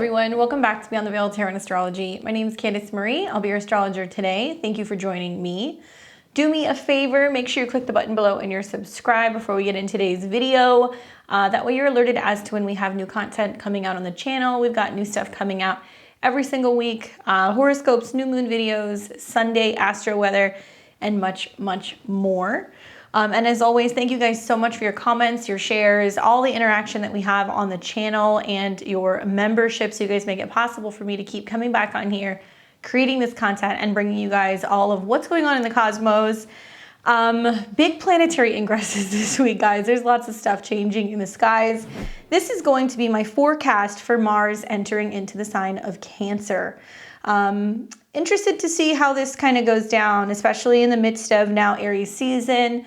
everyone, welcome back to Beyond the Veil Tarot and Astrology. My name is Candice Marie. I'll be your astrologer today. Thank you for joining me. Do me a favor, make sure you click the button below and you're subscribed before we get in today's video. That way you're alerted as to when we have new content coming out on the channel. We've got new stuff coming out every single week. Horoscopes, new moon videos, Sunday astro weather, and much, much more. And as always, thank you guys so much for your comments, your shares, all the interaction that we have on the channel, and your memberships. You guys make it possible for me to keep coming back on here, creating this content, and bringing you guys all of what's going on in the cosmos. Big planetary ingresses this week, guys. There's lots of stuff changing in the skies. This is going to be my forecast for Mars entering into the sign of Cancer. Interested to see how this kind of goes down, especially in the midst of now Aries season.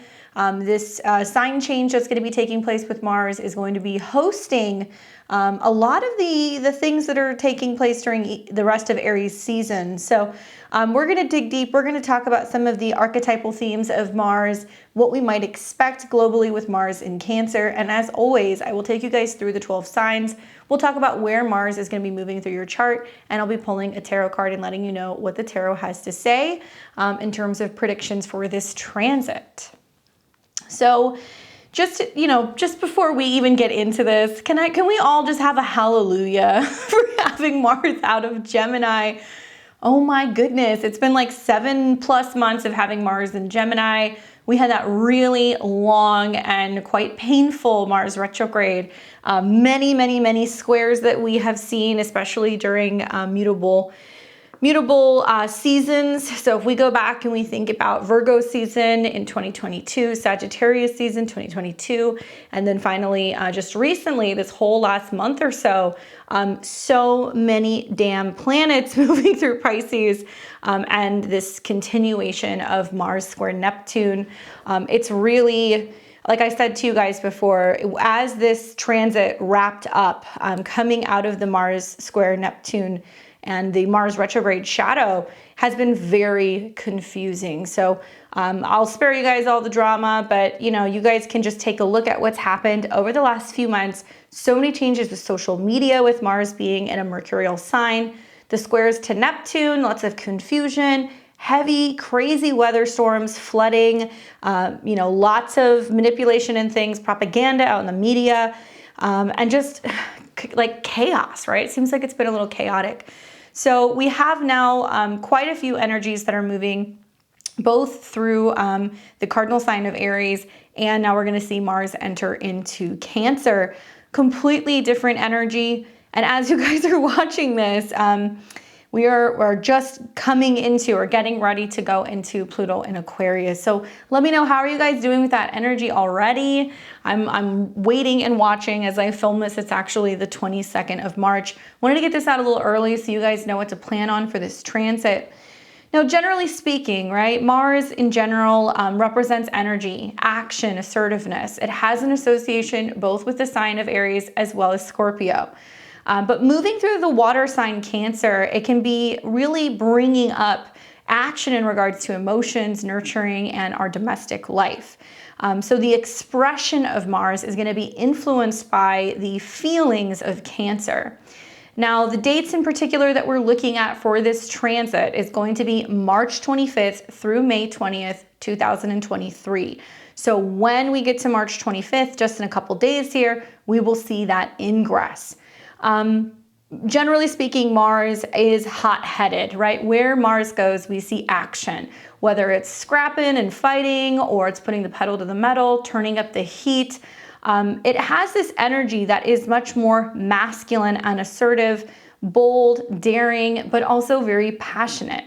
This sign change that's going to be taking place with Mars is going to be hosting a lot of the things that are taking place during the rest of Aries season. So we're going to dig deep. We're going to talk about some of the archetypal themes of Mars, what we might expect globally with Mars in Cancer. And as always, I will take you guys through the 12 signs. We'll talk about where Mars is going to be moving through your chart, and I'll be pulling a tarot card and letting you know what the tarot has to say in terms of predictions for this transit. So just before we even get into this, can we all just have a hallelujah for having Mars out of Gemini? Oh my goodness, it's been like 7+ months of having Mars in Gemini. We had that really long and quite painful Mars retrograde. Many squares that we have seen, especially during mutable seasons. So if we go back and we think about Virgo season in 2022, Sagittarius season 2022, and then finally just recently, this whole last month or so, so many damn planets moving through Pisces, and this continuation of Mars square Neptune. It's really, like I said to you guys before, as this transit wrapped up, coming out of the Mars square Neptune and the Mars retrograde shadow has been very confusing. So I'll spare you guys all the drama, but you guys can just take a look at what's happened over the last few months. So many changes with social media, with Mars being in a mercurial sign, the squares to Neptune, lots of confusion, heavy, crazy weather storms, flooding, lots of manipulation and things, propaganda out in the media, and just like chaos, right? It seems like it's been a little chaotic. So we have now quite a few energies that are moving both through the cardinal sign of Aries, and now we're going to see Mars enter into Cancer. Completely different energy. And as you guys are watching this, we're just coming into or getting ready to go into Pluto in Aquarius. So let me know, how are you guys doing with that energy already? I'm waiting and watching as I film this. It's actually the 22nd of March. Wanted to get this out a little early so you guys know what to plan on for this transit. Now, generally speaking, right, Mars in general represents energy, action, assertiveness. It has an association both with the sign of Aries as well as Scorpio. But moving through the water sign Cancer, it can be really bringing up action in regards to emotions, nurturing, and our domestic life. So the expression of Mars is going to be influenced by the feelings of Cancer. Now, the dates in particular that we're looking at for this transit is going to be March 25th through May 20th, 2023. So when we get to March 25th, just in a couple days here, we will see that ingress. Generally speaking, Mars is hot-headed, right? Where Mars goes, we see action, whether it's scrapping and fighting, or it's putting the pedal to the metal, turning up the heat. It has this energy that is much more masculine and assertive, bold, daring, but also very passionate.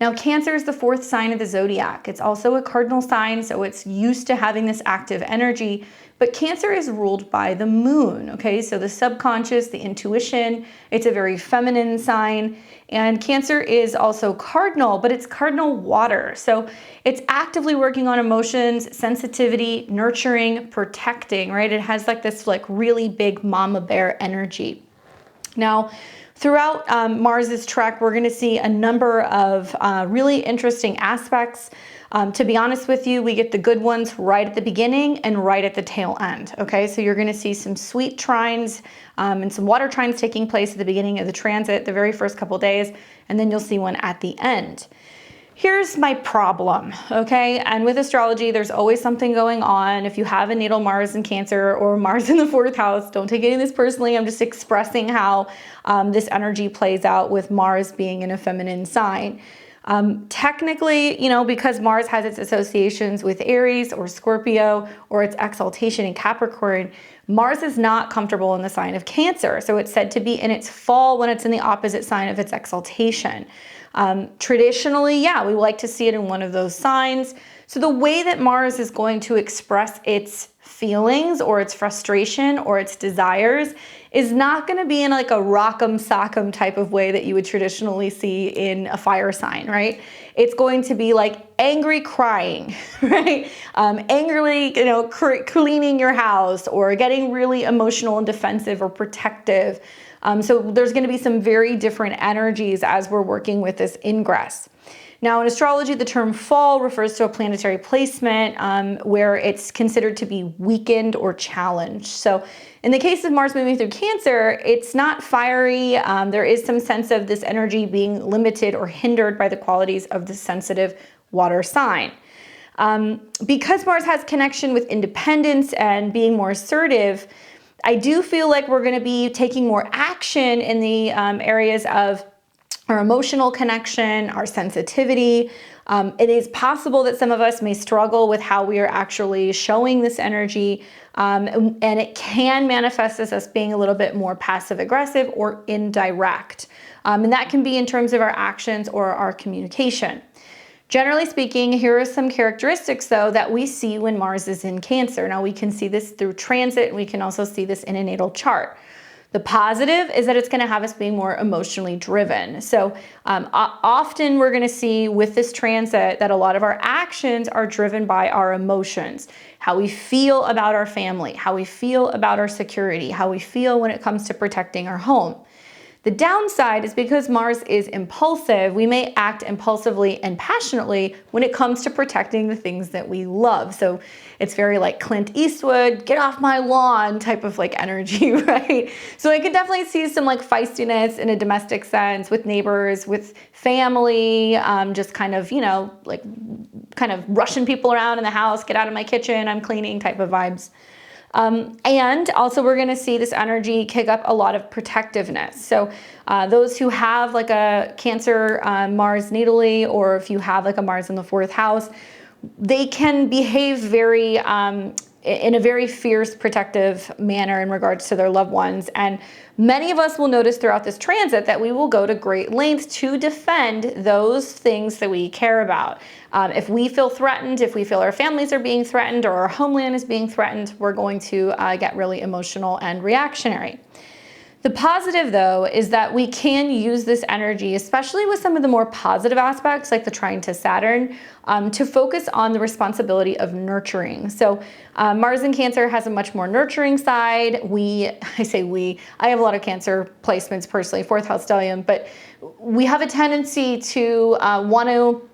Now, Cancer is the 4th sign of the zodiac. It's also a cardinal sign, so it's used to having this active energy. But Cancer is ruled by the moon, okay? So the subconscious, the intuition, it's a very feminine sign. And Cancer is also cardinal, but it's cardinal water. So it's actively working on emotions, sensitivity, nurturing, protecting, right? It has like this really big mama bear energy. Now, throughout Mars's trek, we're going to see a number of really interesting aspects To be honest with you, we get the good ones right at the beginning and right at the tail end, okay? So you're gonna see some sweet trines and some water trines taking place at the beginning of the transit, the very first couple days, and then you'll see one at the end. Here's my problem, okay? And with astrology, there's always something going on. If you have a natal Mars in Cancer or Mars in the 4th house, don't take any of this personally. I'm just expressing how this energy plays out with Mars being in a feminine sign. Technically, you know, because Mars has its associations with Aries or Scorpio or its exaltation in Capricorn, Mars is not comfortable in the sign of Cancer. So it's said to be in its fall when it's in the opposite sign of its exaltation. Traditionally, yeah, we like to see it in one of those signs. So the way that Mars is going to express its feelings or its frustration or its desires is not going to be in like a rock'em sock'em type of way that you would traditionally see in a fire sign, right? It's going to be like angry crying, right? Angrily, you know, cleaning your house or getting really emotional and defensive or protective. So there's going to be some very different energies as we're working with this ingress. Now in astrology, the term fall refers to a planetary placement where it's considered to be weakened or challenged. So in the case of Mars moving through Cancer, it's not fiery. There is some sense of this energy being limited or hindered by the qualities of the sensitive water sign. Because Mars has connection with independence and being more assertive, I do feel like we're going to be taking more action in the areas of our emotional connection, our sensitivity. It is possible that some of us may struggle with how we are actually showing this energy, and it can manifest as us being a little bit more passive aggressive or indirect. And that can be in terms of our actions or our communication. Generally speaking, here are some characteristics though that we see when Mars is in Cancer. Now we can see this through transit and we can also see this in a natal chart. The positive is that it's going to have us being more emotionally driven. So often we're going to see with this transit that a lot of our actions are driven by our emotions, how we feel about our family, how we feel about our security, how we feel when it comes to protecting our home. The downside is because Mars is impulsive, we may act impulsively and passionately when it comes to protecting the things that we love. So it's very like Clint Eastwood, get off my lawn type of like energy, right? So I could definitely see some like feistiness in a domestic sense with neighbors, with family, just kind of, you know, like kind of rushing people around in the house, get out of my kitchen, I'm cleaning type of vibes. And also we're going to see this energy kick up a lot of protectiveness. So those who have like a Cancer Mars natally, or if you have like a Mars in the 4th house, they can behave very in a very fierce protective manner in regards to their loved ones. And many of us will notice throughout this transit that we will go to great lengths to defend those things that we care about. If we feel threatened, if we feel our families are being threatened or our homeland is being threatened, we're going to get really emotional and reactionary. The positive though is that we can use this energy, especially with some of the more positive aspects like the trine to Saturn, to focus on the responsibility of nurturing. So Mars in Cancer has a much more nurturing side. I have a lot of Cancer placements personally, 4th house stellium, but we have a tendency to want to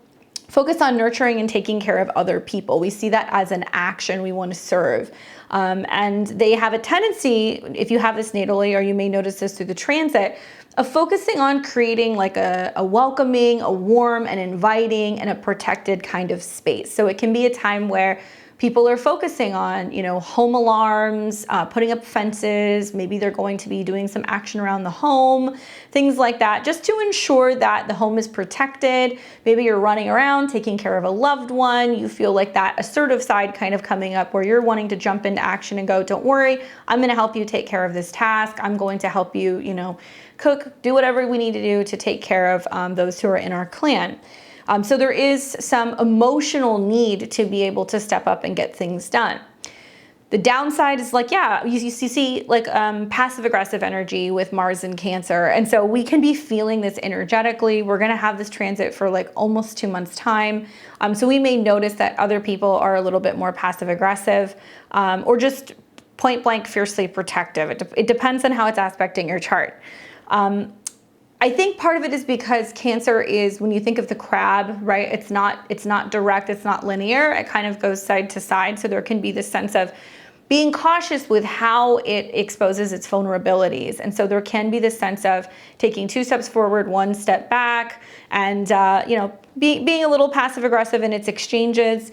focus on nurturing and taking care of other people. We see that as an action we want to serve. And they have a tendency, if you have this natally, or you may notice this through the transit, of focusing on creating like a welcoming, a warm, and inviting, and a protected kind of space. So it can be a time where people are focusing on, you know, home alarms, putting up fences, maybe they're going to be doing some action around the home, things like that, just to ensure that the home is protected. Maybe you're running around taking care of a loved one. You feel like that assertive side kind of coming up where you're wanting to jump into action and go, don't worry, I'm going to help you take care of this task. I'm going to help you, you know, cook, do whatever we need to do to take care of those who are in our clan. So there is some emotional need to be able to step up and get things done. The downside is like, yeah, you see like passive aggressive energy with Mars in Cancer. And so we can be feeling this energetically. We're going to have this transit for like almost 2 months time. So we may notice that other people are a little bit more passive aggressive or just point blank fiercely protective. It depends on how it's aspecting your chart. I think part of it is because Cancer is, when you think of the crab, right? It's not direct, it's not linear. It kind of goes side to side. So there can be this sense of being cautious with how it exposes its vulnerabilities. And so there can be this sense of taking 2 steps forward, 1 step back, and being a little passive aggressive in its exchanges.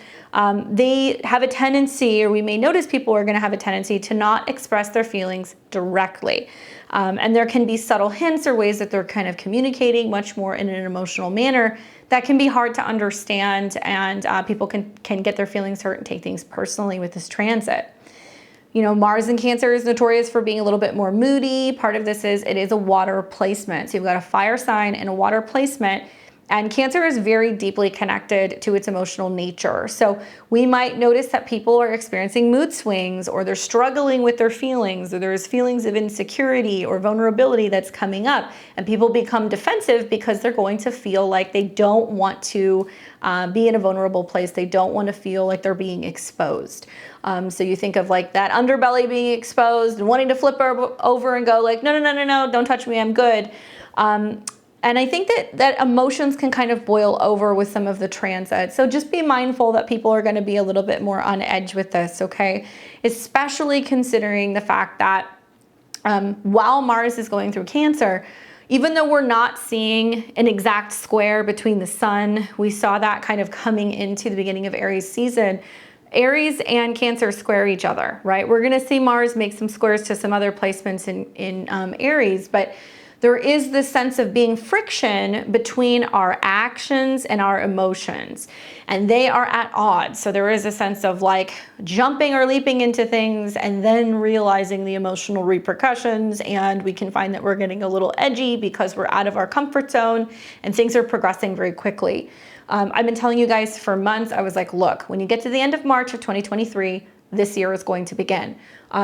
They have a tendency, or we may notice people are going to have a tendency to not express their feelings directly. And there can be subtle hints or ways that they're kind of communicating much more in an emotional manner that can be hard to understand, and people can get their feelings hurt and take things personally with this transit. You know, Mars in Cancer is notorious for being a little bit more moody. Part of this is it is a water placement. So you've got a fire sign and a water placement. And Cancer is very deeply connected to its emotional nature. So we might notice that people are experiencing mood swings, or they're struggling with their feelings, or there's feelings of insecurity or vulnerability that's coming up. And people become defensive because they're going to feel like they don't want to be in a vulnerable place. They don't want to feel like they're being exposed. So you think of like that underbelly being exposed and wanting to flip over and go like, no, don't touch me, I'm good. And I think that emotions can kind of boil over with some of the transits. So just be mindful that people are going to be a little bit more on edge with this, okay? Especially considering the fact that while Mars is going through Cancer, even though we're not seeing an exact square between the sun, we saw that kind of coming into the beginning of Aries season. Aries and Cancer square each other, right? We're going to see Mars make some squares to some other placements in Aries, but there is this sense of being friction between our actions and our emotions, and they are at odds. So there is a sense of like jumping or leaping into things and then realizing the emotional repercussions, and we can find that we're getting a little edgy because we're out of our comfort zone and things are progressing very quickly. I've been telling you guys for months, I was like, look, when you get to the end of March of 2023, this year is going to begin.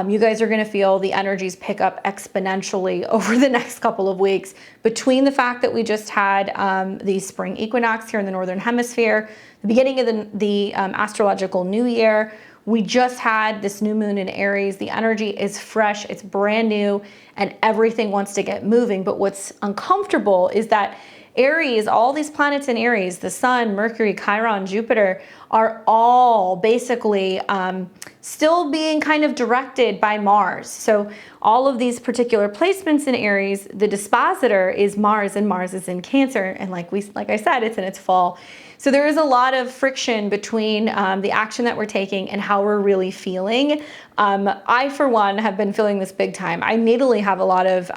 You guys are going to feel the energies pick up exponentially over the next couple of weeks, between the fact that we just had the spring equinox here in the Northern Hemisphere, the beginning of the astrological new year. We just had this new moon in Aries. The energy is fresh, it's brand new, and everything wants to get moving. But what's uncomfortable is that Aries, all these planets in Aries, the Sun, Mercury, Chiron, Jupiter, are all basically still being kind of directed by Mars. So all of these particular placements in Aries, the dispositor is Mars, and Mars is in Cancer. And like I said, it's in its fall. So there is a lot of friction between the action that we're taking and how we're really feeling. I, for one, have been feeling this big time. I natally have a lot of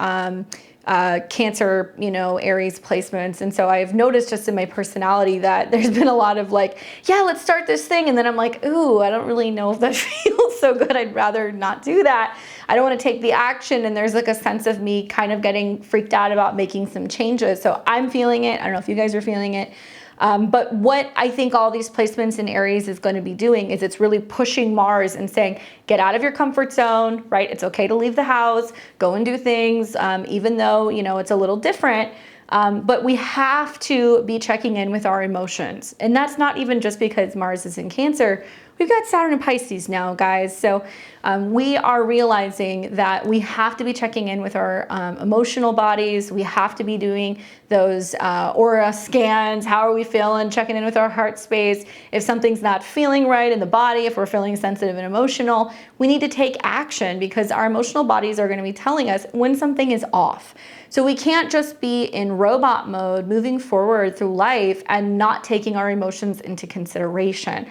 Cancer, Aries placements. And so I've noticed just in my personality that there's been a lot of like, yeah, let's start this thing. And then I'm like, ooh, I don't really know if that feels so good. I'd rather not do that. I don't want to take the action. And there's like a sense of me kind of getting freaked out about making some changes. So I'm feeling it. I don't know if you guys are feeling it. But what I think all these placements in Aries is going to be doing is it's really pushing Mars and saying, get out of your comfort zone, right? It's okay to leave the house, go and do things, even though, it's a little different. But we have to be checking in with our emotions. And that's not even just because Mars is in Cancer. We've got Saturn and Pisces now, guys. So we are realizing that we have to be checking in with our emotional bodies. We have to be doing those aura scans. How are we feeling? Checking in with our heart space. If something's not feeling right in the body, if we're feeling sensitive and emotional, we need to take action, because our emotional bodies are going to be telling us when something is off. So we can't just be in robot mode moving forward through life and not taking our emotions into consideration.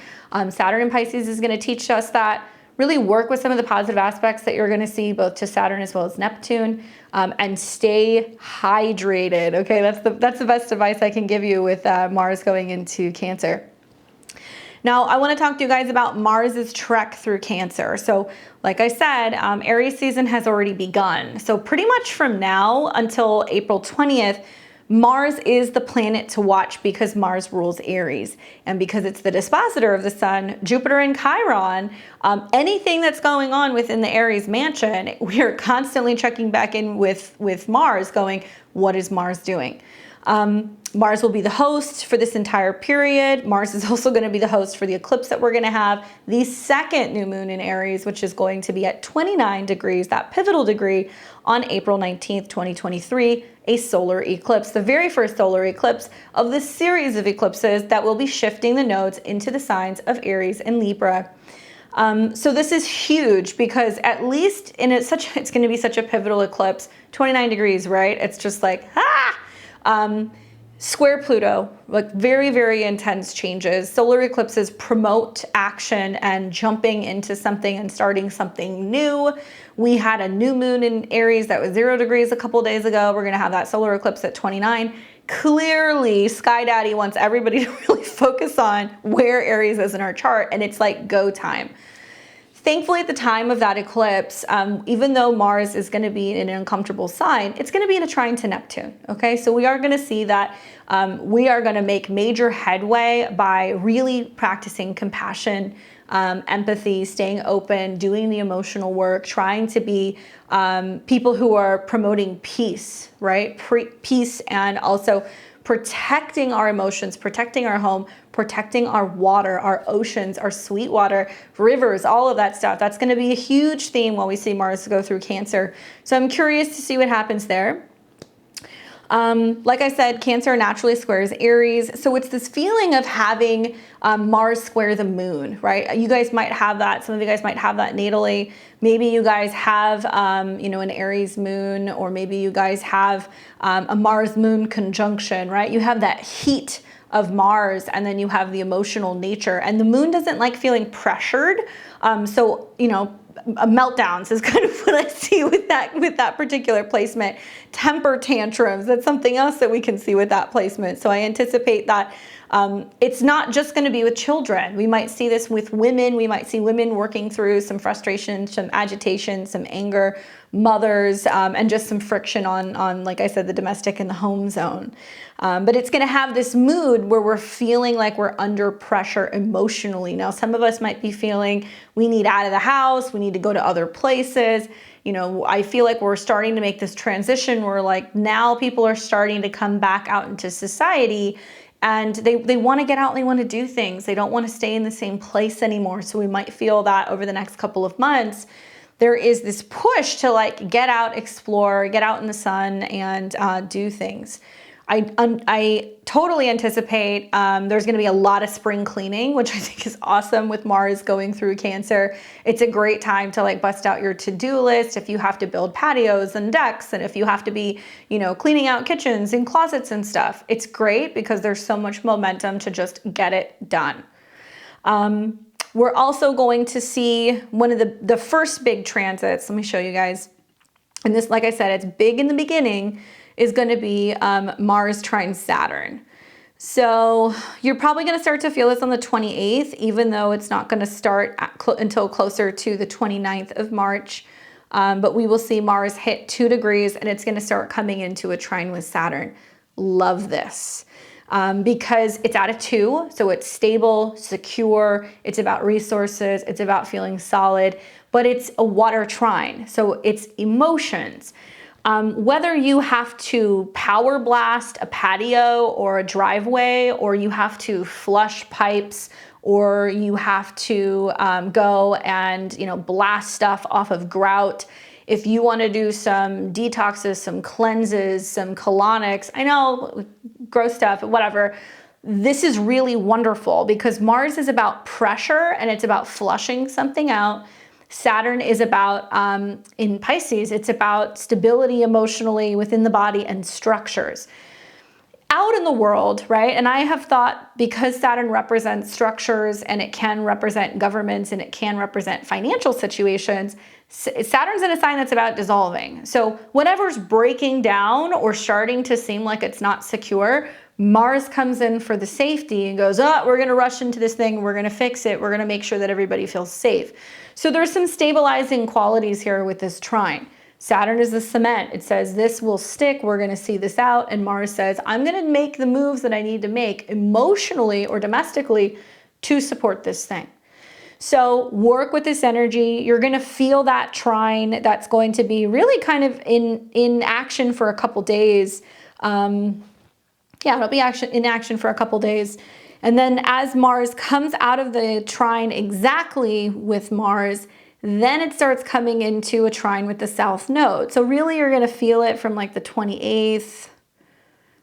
Saturn and Pisces is going to teach us that. Really work with some of the positive aspects that you're going to see both to Saturn as well as Neptune, and stay hydrated. Okay, that's the best advice I can give you with Mars going into Cancer. Now, I want to talk to you guys about Mars's trek through Cancer. So like I said, Aries season has already begun. So pretty much from now until April 20th, Mars is the planet to watch, because Mars rules Aries. And because it's the dispositor of the Sun, Jupiter, and Chiron, anything that's going on within the Aries mansion, we are constantly checking back in with Mars going, what is Mars doing? Mars will be the host for this entire period. Mars is also going to be the host for the eclipse that we're going to have. The second new moon in Aries, which is going to be at 29 degrees, that pivotal degree, on April 19th, 2023, a solar eclipse, the very first solar eclipse of the series of eclipses that will be shifting the nodes into the signs of Aries and Libra. So this is huge because at least it's going to be such a pivotal eclipse, 29 degrees, right? It's just like, square Pluto, like very, very intense changes. Solar eclipses promote action and jumping into something and starting something new. We had a new moon in Aries that was 0 degrees a couple days ago. We're going to have that solar eclipse at 29. Clearly, Sky Daddy wants everybody to really focus on where Aries is in our chart, and it's like go time. Thankfully, at the time of that eclipse, even though Mars is going to be in an uncomfortable sign, it's going to be in a trine to Neptune, okay? So we are going to see that we are going to make major headway by really practicing compassion, empathy, staying open, doing the emotional work, trying to be people who are promoting peace, right? Peace, and also protecting our emotions, protecting our home, protecting our water, our oceans, our sweet water, rivers, all of that stuff. That's going to be a huge theme while we see Mars go through Cancer. So I'm curious to see what happens there. Like I said, Cancer naturally squares Aries. So it's this feeling of having Mars square the moon, right? You guys might have that. Some of you guys might have that natally. Maybe you guys have, an Aries moon, or maybe you guys have a Mars moon conjunction, right? You have that heat of Mars, and then you have the emotional nature, and the moon doesn't like feeling pressured. Meltdowns is kind of what I see with that particular placement. Temper tantrums, that's something else that we can see with that placement. So I anticipate that it's not just going to be with children. We might see this with women. We might see women working through some frustration, some agitation, some anger, mothers, and just some friction on, like I said, the domestic and the home zone. But it's going to have this mood where we're feeling like we're under pressure emotionally. Now, some of us might be feeling we need out of the house, we need to go to other places. I feel like we're starting to make this transition where like now people are starting to come back out into society, and they want to get out and they want to do things. They don't want to stay in the same place anymore. So we might feel that over the next couple of months, there is this push to like get out, explore, get out in the sun, and do things. I totally anticipate there's going to be a lot of spring cleaning, which I think is awesome with Mars going through Cancer. It's a great time to like bust out your to-do list if you have to build patios and decks, and if you have to be, cleaning out kitchens and closets and stuff. It's great because there's so much momentum to just get it done. We're also going to see one of the first big transits. Let me show you guys. And this, like I said, it's big in the beginning, is going to be Mars trine Saturn. So you're probably going to start to feel this on the 28th, even though it's not going to start until closer to the 29th of March. But we will see Mars hit 2 degrees, and it's going to start coming into a trine with Saturn. Love this. Because it's at a 2, so it's stable, secure, it's about resources, it's about feeling solid, but it's a water trine, so it's emotions. Whether you have to power blast a patio or a driveway, or you have to flush pipes, or you have to go and blast stuff off of grout. If you want to do some detoxes, some cleanses, some colonics, I know, gross stuff, whatever. This is really wonderful because Mars is about pressure and it's about flushing something out. Saturn is about, in Pisces, it's about stability emotionally within the body and structures. Out in the world, right? And I have thought, because Saturn represents structures and it can represent governments and it can represent financial situations, Saturn's in a sign that's about dissolving. So whatever's breaking down or starting to seem like it's not secure, Mars comes in for the safety and goes, we're going to rush into this thing. We're going to fix it. We're going to make sure that everybody feels safe. So there's some stabilizing qualities here with this trine. Saturn is the cement. It says this will stick. We're going to see this out. And Mars says, I'm going to make the moves that I need to make emotionally or domestically to support this thing. So work with this energy. You're going to feel that trine that's going to be really kind of in action for a couple days. yeah, it'll be in action for a couple days. And then as Mars comes out of the trine exactly with Mars, then it starts coming into a trine with the South Node. So really you're going to feel it from like the 28th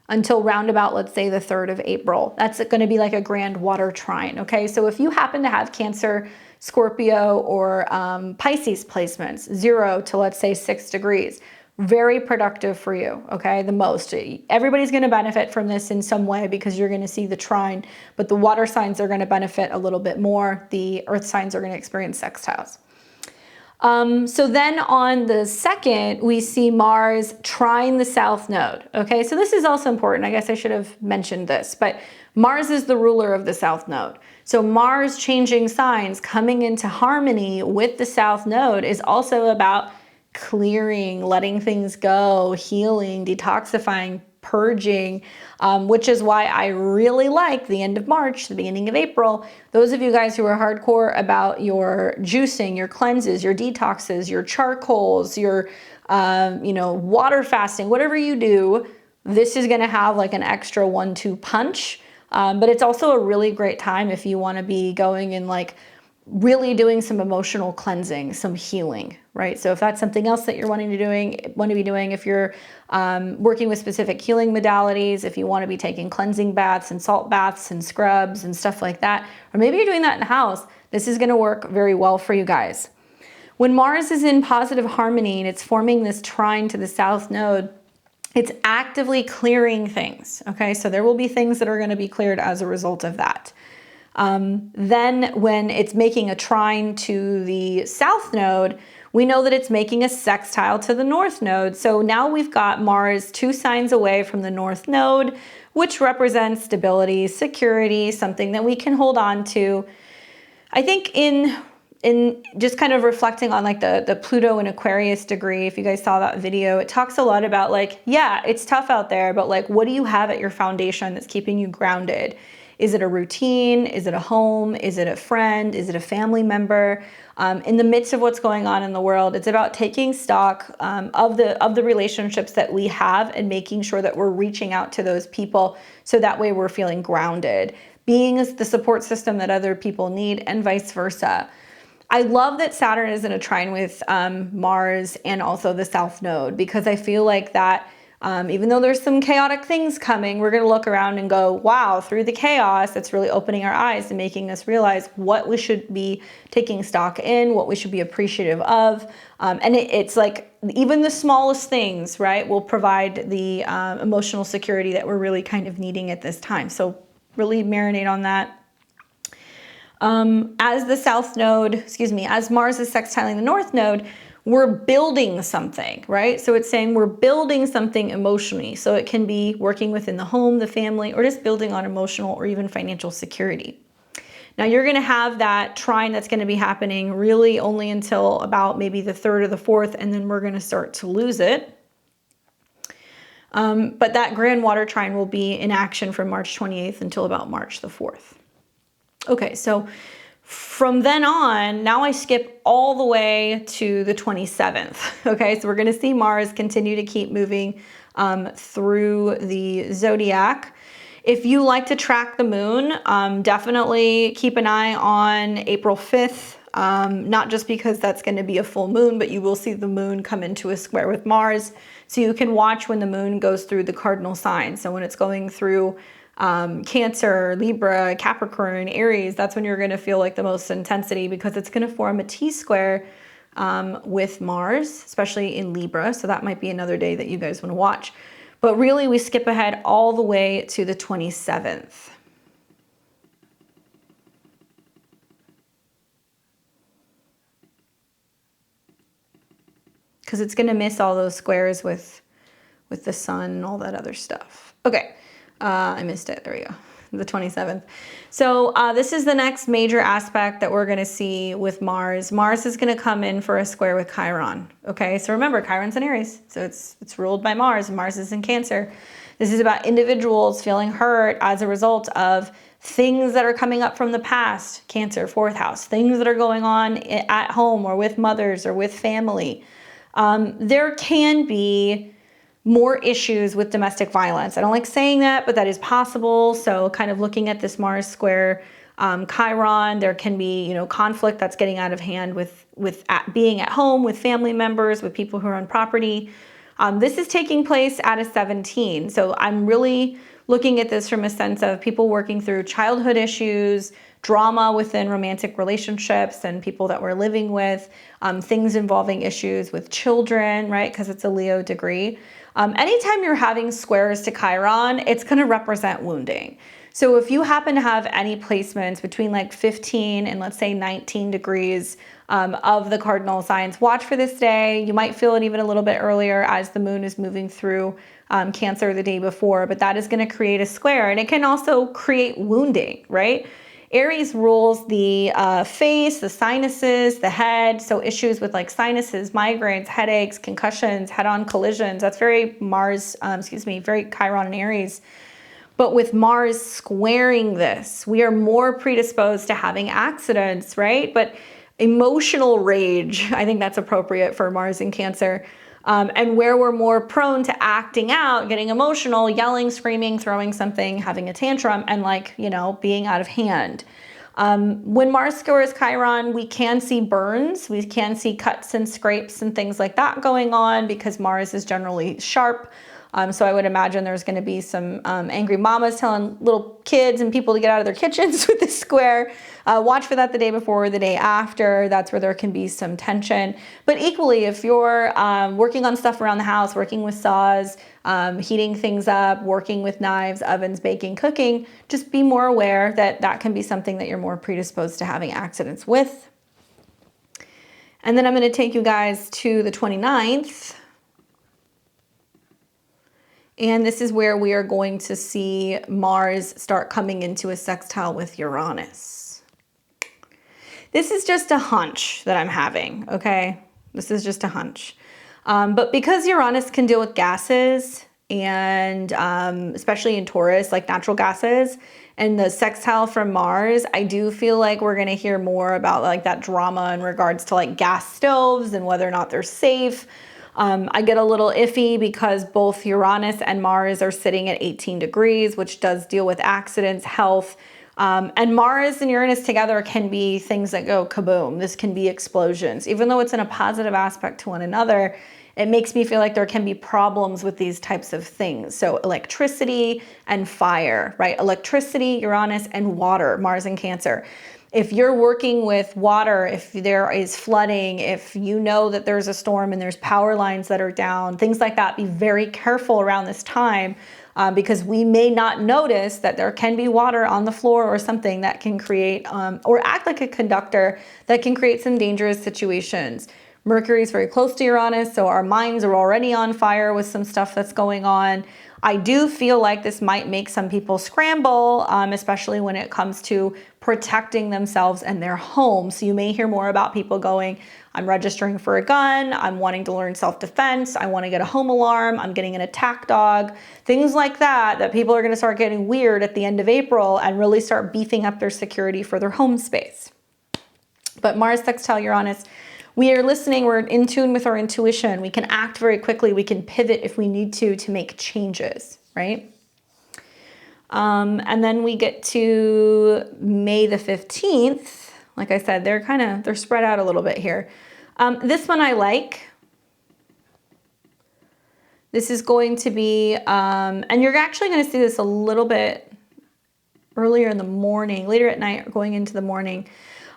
until roundabout, let's say the 3rd of April. That's going to be like a grand water trine, okay? So if you happen to have Cancer, Scorpio, or Pisces placements, 0 to let's say 6 degrees, very productive for you, okay? The most. Everybody's going to benefit from this in some way because you're going to see the trine, but the water signs are going to benefit a little bit more. The earth signs are going to experience sextiles. So then on the 2nd, we see Mars trine the South Node, okay? So this is also important. I guess I should have mentioned this, but Mars is the ruler of the South Node. So Mars changing signs, coming into harmony with the South Node is also about clearing, letting things go, healing, detoxifying, purging, which is why I really like the end of March, the beginning of April. Those of you guys who are hardcore about your juicing, your cleanses, your detoxes, your charcoals, your water fasting, whatever you do, this is going to have like an extra 1-2 punch. But it's also a really great time if you want to be going and like really doing some emotional cleansing, some healing, right? So if that's something else that you're wanting to be doing, if you're working with specific healing modalities, if you want to be taking cleansing baths and salt baths and scrubs and stuff like that, or maybe you're doing that in the house, this is going to work very well for you guys. When Mars is in positive harmony and it's forming this trine to the South Node, it's actively clearing things, okay? So there will be things that are going to be cleared as a result of that. Then when it's making a trine to the South Node, we know that it's making a sextile to the North Node. So now we've got Mars 2 signs away from the North Node, which represents stability, security, something that we can hold on to. I think in just kind of reflecting on like the Pluto and Aquarius degree, if you guys saw that video, it talks a lot about like, yeah, it's tough out there, but like, what do you have at your foundation that's keeping you grounded? Is it a routine? Is it a home? Is it a friend? Is it a family member? In the midst of what's going on in the world, it's about taking stock of the relationships that we have and making sure that we're reaching out to those people so that way we're feeling grounded, being the support system that other people need, and vice versa. I love that Saturn is in a trine with Mars and also the South Node, because I feel like that even though there's some chaotic things coming, we're going to look around and go, wow, through the chaos, it's really opening our eyes and making us realize what we should be taking stock in, what we should be appreciative of. And it's like even the smallest things, right, will provide the emotional security that we're really kind of needing at this time. So really marinate on that. As the South Node, as Mars is sextiling the North Node, we're building something, right? So it's saying we're building something emotionally. So it can be working within the home, the family, or just building on emotional or even financial security. Now you're going to have that trine that's going to be happening really only until about maybe the 3rd or the 4th, and then we're going to start to lose it. But that grand water trine will be in action from March 28th until about March the 4th. Okay, so from then on, now I skip all the way to the 27th. Okay, so we're going to see Mars continue to keep moving through the zodiac. If you like to track the moon, definitely keep an eye on April 5th. Not just because that's going to be a full moon, but you will see the moon come into a square with Mars. So you can watch when the moon goes through the cardinal signs. So when it's going through Cancer, Libra, Capricorn, Aries, that's when you're going to feel like the most intensity, because it's going to form a T-square with Mars, especially in Libra. So that might be another day that you guys want to watch. But really, we skip ahead all the way to the 27th. Because it's going to miss all those squares with the sun and all that other stuff. Okay. I missed it. There we go. The 27th. So this is the next major aspect that we're going to see with Mars. Mars is going to come in for a square with Chiron. Okay, so remember, Chiron's in Aries, so it's ruled by Mars, and Mars is in Cancer. This is about individuals feeling hurt as a result of things that are coming up from the past. Cancer, 4th house. Things that are going on at home or with mothers or with family. There can be more issues with domestic violence. I don't like saying that, but that is possible. So kind of looking at this Mars square Chiron, there can be, you know, conflict that's getting out of hand with being at home with family members, with people who are on property. This is taking place at a 17. So I'm really looking at this from a sense of people working through childhood issues, drama within romantic relationships and people that we're living with, things involving issues with children, right? Because it's a Leo degree. Anytime you're having squares to Chiron, it's going to represent wounding. So if you happen to have any placements between like 15 and let's say 19 degrees of the cardinal signs, watch for this day. You might feel it even a little bit earlier as the moon is moving through Cancer the day before, but that is going to create a square, and it can also create wounding, right? Aries rules the face, the sinuses, the head. So issues with like sinuses, migraines, headaches, concussions, head-on collisions. That's very very Chiron and Aries. But with Mars squaring this, we are more predisposed to having accidents, right? But emotional rage, I think that's appropriate for Mars in Cancer. And where we're more prone to acting out, getting emotional, yelling, screaming, throwing something, having a tantrum, and like, you know, being out of hand. When Mars squares Chiron, we can see burns, we can see cuts and scrapes and things like that going on because Mars is generally sharp. So I would imagine there's going to be some angry mamas telling little kids and people to get out of their kitchens with this square. Watch for that the day before or the day after. That's where there can be some tension. But equally, if you're working on stuff around the house, working with saws, heating things up, working with knives, ovens, baking, cooking, just be more aware that that can be something that you're more predisposed to having accidents with. And then I'm going to take you guys to the 29th. And this is where we are going to see Mars start coming into a sextile with Uranus. This is just a hunch that I'm having, okay? This is just a hunch. But because Uranus can deal with gases and especially in Taurus, like natural gases, and the sextile from Mars, I do feel like we're gonna hear more about like that drama in regards to like gas stoves and whether or not they're safe. I get a little iffy because both Uranus and Mars are sitting at 18 degrees, which does deal with accidents, health, and Mars and Uranus together can be things that go kaboom. This can be explosions. Even though it's in a positive aspect to one another, it makes me feel like there can be problems with these types of things. So electricity and fire, right? Electricity, Uranus, and water, Mars and Cancer. If you're working with water, if there is flooding, if you know that there's a storm and there's power lines that are down, things like that, be very careful around this time because we may not notice that there can be water on the floor or something that can create or act like a conductor that can create some dangerous situations. Mercury is very close to Uranus, so our minds are already on fire with some stuff that's going on. I do feel like this might make some people scramble, especially when it comes to protecting themselves and their home. So you may hear more about people going, I'm registering for a gun, I'm wanting to learn self-defense, I want to get a home alarm, I'm getting an attack dog, things like that, that people are going to start getting weird at the end of April and really start beefing up their security for their home space. But Mars sextile Uranus, we are listening, we're in tune with our intuition. We can act very quickly. We can pivot if we need to make changes, right? And then we get to May the 15th. Like I said, they're spread out a little bit here. This one I like. This is going to be, and you're actually going to see this a little bit earlier in the morning, later at night, going into the morning.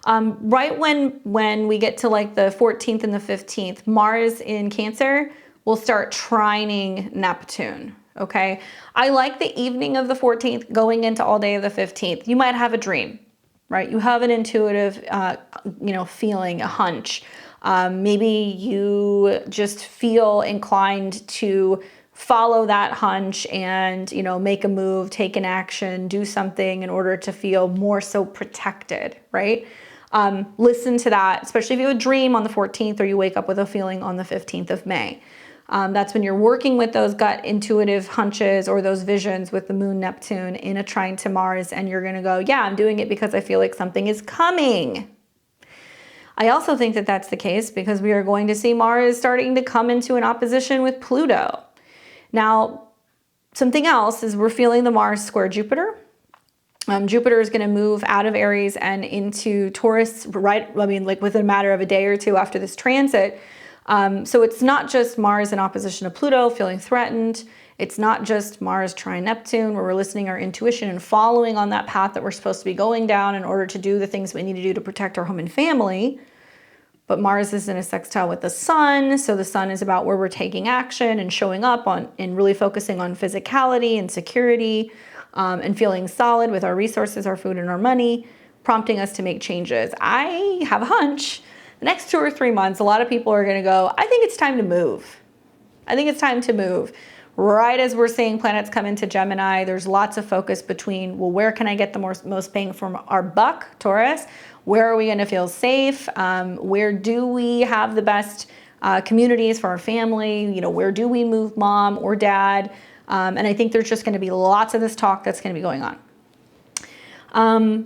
Right when we get to like the 14th and the 15th, Mars in Cancer will start trining Neptune, okay? I like the evening of the 14th going into all day of the 15th. You might have a dream, right? You have an intuitive, feeling, a hunch. Maybe you just feel inclined to follow that hunch and, make a move, take an action, do something in order to feel more so protected, right? Listen to that, especially if you have a dream on the 14th or you wake up with a feeling on the 15th of May. That's when you're working with those gut intuitive hunches or those visions with the moon Neptune in a trine to Mars, and you're going to go, yeah, I'm doing it because I feel like something is coming. I also think that that's the case because we are going to see Mars starting to come into an opposition with Pluto. Now, something else is we're feeling the Mars square Jupiter. Jupiter is going to move out of Aries and into Taurus, right? I mean, like within a matter of a day or two after this transit. So it's not just Mars in opposition to Pluto feeling threatened. It's not just Mars trine Neptune, where we're listening our intuition and following on that path that we're supposed to be going down in order to do the things we need to do to protect our home and family. But Mars is in a sextile with the Sun. So the Sun is about where we're taking action and showing up on and really focusing on physicality and security, and feeling solid with our resources, our food, and our money, prompting us to make changes. I have a hunch the next 2 or 3 months, a lot of people are going to go, I think it's time to move. I think it's time to move. Right as we're seeing planets come into Gemini, there's lots of focus between, well, where can I get the most bang from our buck, Taurus? Where are we going to feel safe? Where do we have the best communities for our family? You know, where do we move mom or dad? And I think there's just going to be lots of this talk that's going to be going on.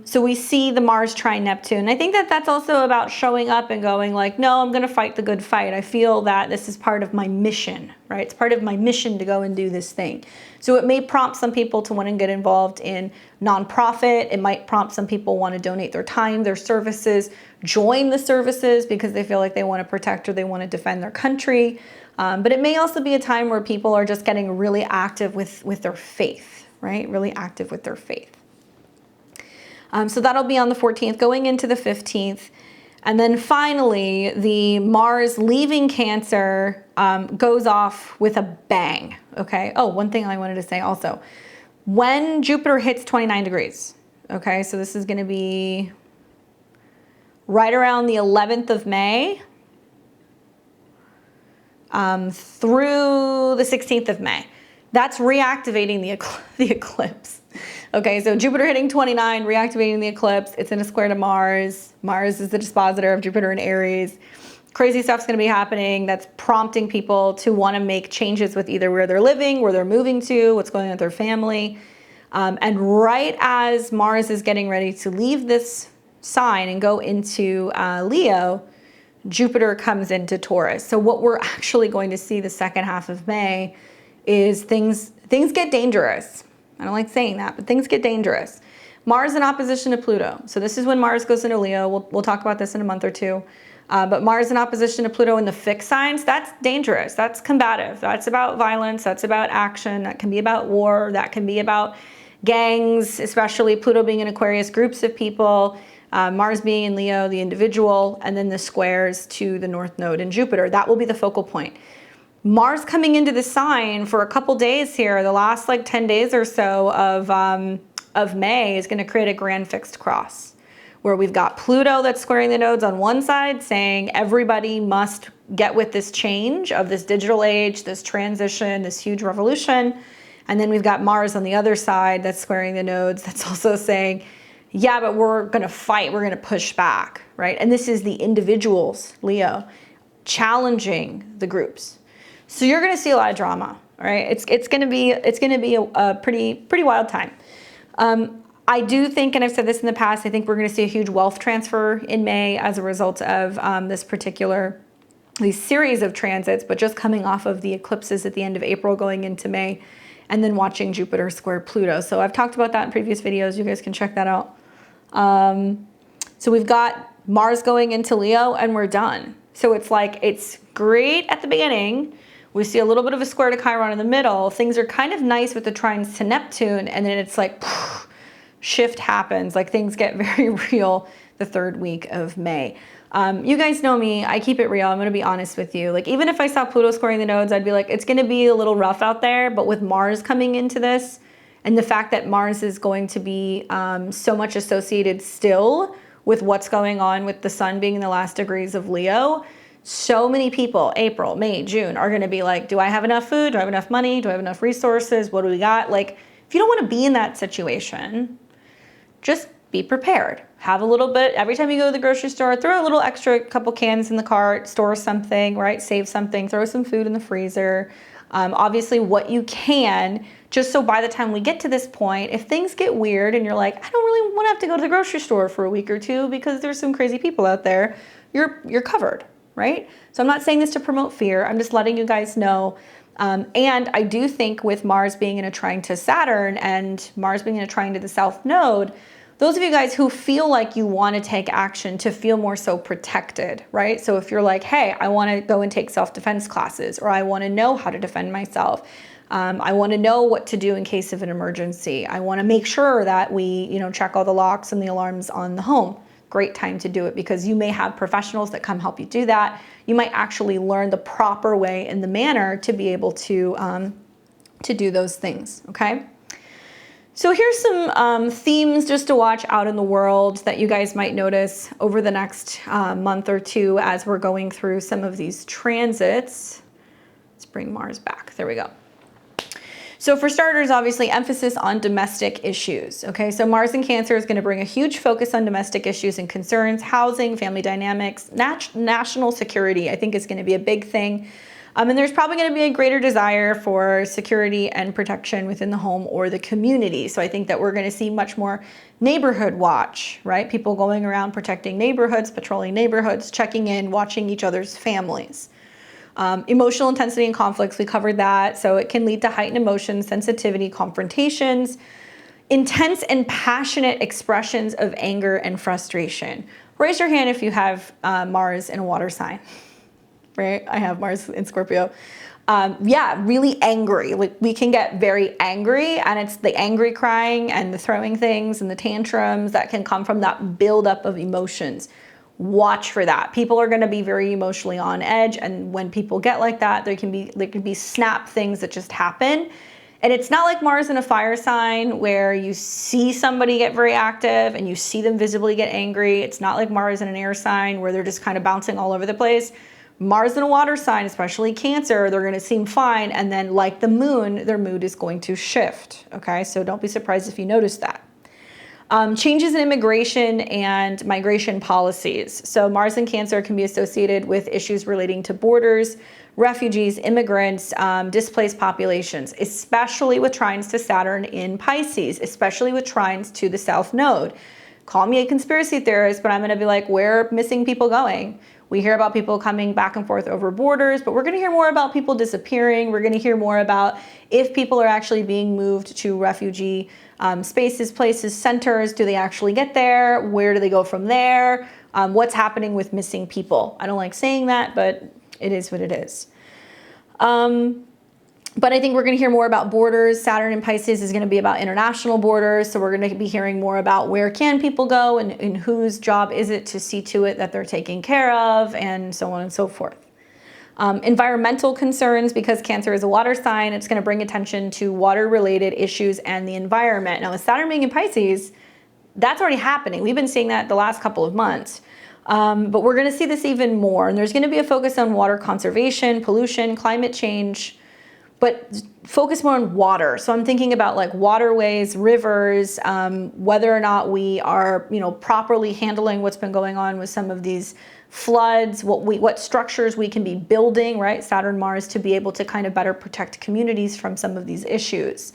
So we see the Mars trine Neptune. I think that that's also about showing up and going like, no, I'm going to fight the good fight. I feel that this is part of my mission, right? It's part of my mission to go and do this thing. So it may prompt some people to want to get involved in nonprofit. It might prompt some people want to donate their time, their services, join the services because they feel like they want to protect or they want to defend their country. But it may also be a time where people are just getting really active with their faith, right? Really active with their faith. So that'll be on the 14th, going into the 15th. And then finally, the Mars leaving Cancer goes off with a bang, okay? Oh, one thing I wanted to say also. When Jupiter hits 29 degrees, okay? So this is going to be right around the 11th of May through the 16th of May. That's reactivating the eclipse. Okay, so Jupiter hitting 29, reactivating the eclipse. It's in a square to Mars. Mars is the dispositor of Jupiter and Aries. Crazy stuff's going to be happening that's prompting people to want to make changes with either where they're living, where they're moving to, what's going on with their family. And right as Mars is getting ready to leave this sign and go into Leo, Jupiter comes into Taurus. So what we're actually going to see the second half of May is things get dangerous. I don't like saying that, but things get dangerous. Mars in opposition to Pluto. So this is when Mars goes into Leo. We'll talk about this in a month or two. But Mars in opposition to Pluto in the fixed signs, that's dangerous. That's combative. That's about violence. That's about action. That can be about war. That can be about gangs, especially Pluto being in Aquarius, groups of people. Mars being in Leo, the individual, and then the squares to the North Node in Jupiter. That will be the focal point. Mars coming into the sign for a couple days here, the last like 10 days or so of May is going to create a grand fixed cross where we've got Pluto that's squaring the nodes on one side saying everybody must get with this change of this digital age, this transition, this huge revolution. And then we've got Mars on the other side that's squaring the nodes that's also saying, yeah, but we're going to fight, we're going to push back, right? And this is the individuals, Leo, challenging the groups. So you're going to see a lot of drama, all right? It's going to be a pretty wild time. I do think, and I've said this in the past, I think we're going to see a huge wealth transfer in May as a result of these series of transits, but just coming off of the eclipses at the end of April going into May, and then watching Jupiter square Pluto. So I've talked about that in previous videos. You guys can check that out. So we've got Mars going into Leo, and we're done. So it's like, it's great at the beginning. We see a little bit of a square to Chiron in the middle. Things are kind of nice with the trines to Neptune, and then it's like, shift happens. Like things get very real the third week of May. You guys know me, I keep it real. I'm gonna be honest with you. Like even if I saw Pluto squaring the nodes, I'd be like, it's gonna be a little rough out there, but with Mars coming into this, and the fact that Mars is going to be so much associated still with what's going on with the Sun being in the last degrees of Leo, so many people, April, May, June, are going to be like, do I have enough food? Do I have enough money? Do I have enough resources? What do we got? Like, if you don't want to be in that situation, just be prepared. Have a little bit, every time you go to the grocery store, throw a little extra couple cans in the cart, store something, right? Save something, throw some food in the freezer. Obviously what you can, just so by the time we get to this point, if things get weird and you're like, I don't really want to have to go to the grocery store for a week or two because there's some crazy people out there, you're covered. Right? So I'm not saying this to promote fear. I'm just letting you guys know And I do think with Mars being in a trine to Saturn and Mars being in a trine to the South Node, those of you guys who feel like you want to take action to feel more so protected, right? So if you're like, hey, I want to go and take self-defense classes, or I want to know how to defend myself. I want to know what to do in case of an emergency. I want to make sure that we, check all the locks and the alarms on the home. Great time to do it, because you may have professionals that come help you do that. You might actually learn the proper way and the manner to be able to do those things, okay? So here's some themes just to watch out in the world that you guys might notice over the next month or two as we're going through some of these transits. Let's bring Mars back. There we go. So for starters, obviously, emphasis on domestic issues, okay? So Mars in Cancer is going to bring a huge focus on domestic issues and concerns, housing, family dynamics, national security, I think is going to be a big thing. And there's probably going to be a greater desire for security and protection within the home or the community. So I think that we're going to see much more neighborhood watch, right? People going around protecting neighborhoods, patrolling neighborhoods, checking in, watching each other's families. Emotional intensity and conflicts, we covered that. So it can lead to heightened emotions, sensitivity, confrontations, intense and passionate expressions of anger and frustration. Raise your hand if you have Mars in a water sign. Right? I have Mars in Scorpio. Yeah, really angry. Like, we can get very angry, and it's the angry crying and the throwing things and the tantrums that can come from that buildup of emotions. Watch for that. People are going to be very emotionally on edge, and when people get like that, there can be snap things that just happen. And it's not like Mars in a fire sign where you see somebody get very active and you see them visibly get angry. It's not like Mars in an air sign where they're just kind of bouncing all over the place. Mars in a water sign, especially Cancer, they're going to seem fine, and then like the moon, their mood is going to shift, okay? So don't be surprised if you notice that. Changes in immigration and migration policies. So Mars in Cancer can be associated with issues relating to borders, refugees, immigrants, displaced populations, especially with trines to Saturn in Pisces, especially with trines to the South Node. Call me a conspiracy theorist, but I'm going to be like, where are missing people going? We hear about people coming back and forth over borders, but we're going to hear more about people disappearing. We're going to hear more about if people are actually being moved to refugee spaces, places, centers. Do they actually get there? Where do they go from there? What's happening with missing people? I don't like saying that, but it is what it is. But I think we're going to hear more about borders. Saturn in Pisces is going to be about international borders. So we're going to be hearing more about where can people go and whose job is it to see to it that they're taken care of, and so on and so forth. Environmental concerns, because Cancer is a water sign, it's going to bring attention to water-related issues and the environment. Now, with Saturn being in Pisces, that's already happening. We've been seeing that the last couple of months. But we're going to see this even more. And there's going to be a focus on water conservation, pollution, climate change, but focus more on water. So I'm thinking about like waterways, rivers, whether or not we are, properly handling what's been going on with some of these floods, what structures we can be building, right? Saturn, Mars, to be able to kind of better protect communities from some of these issues.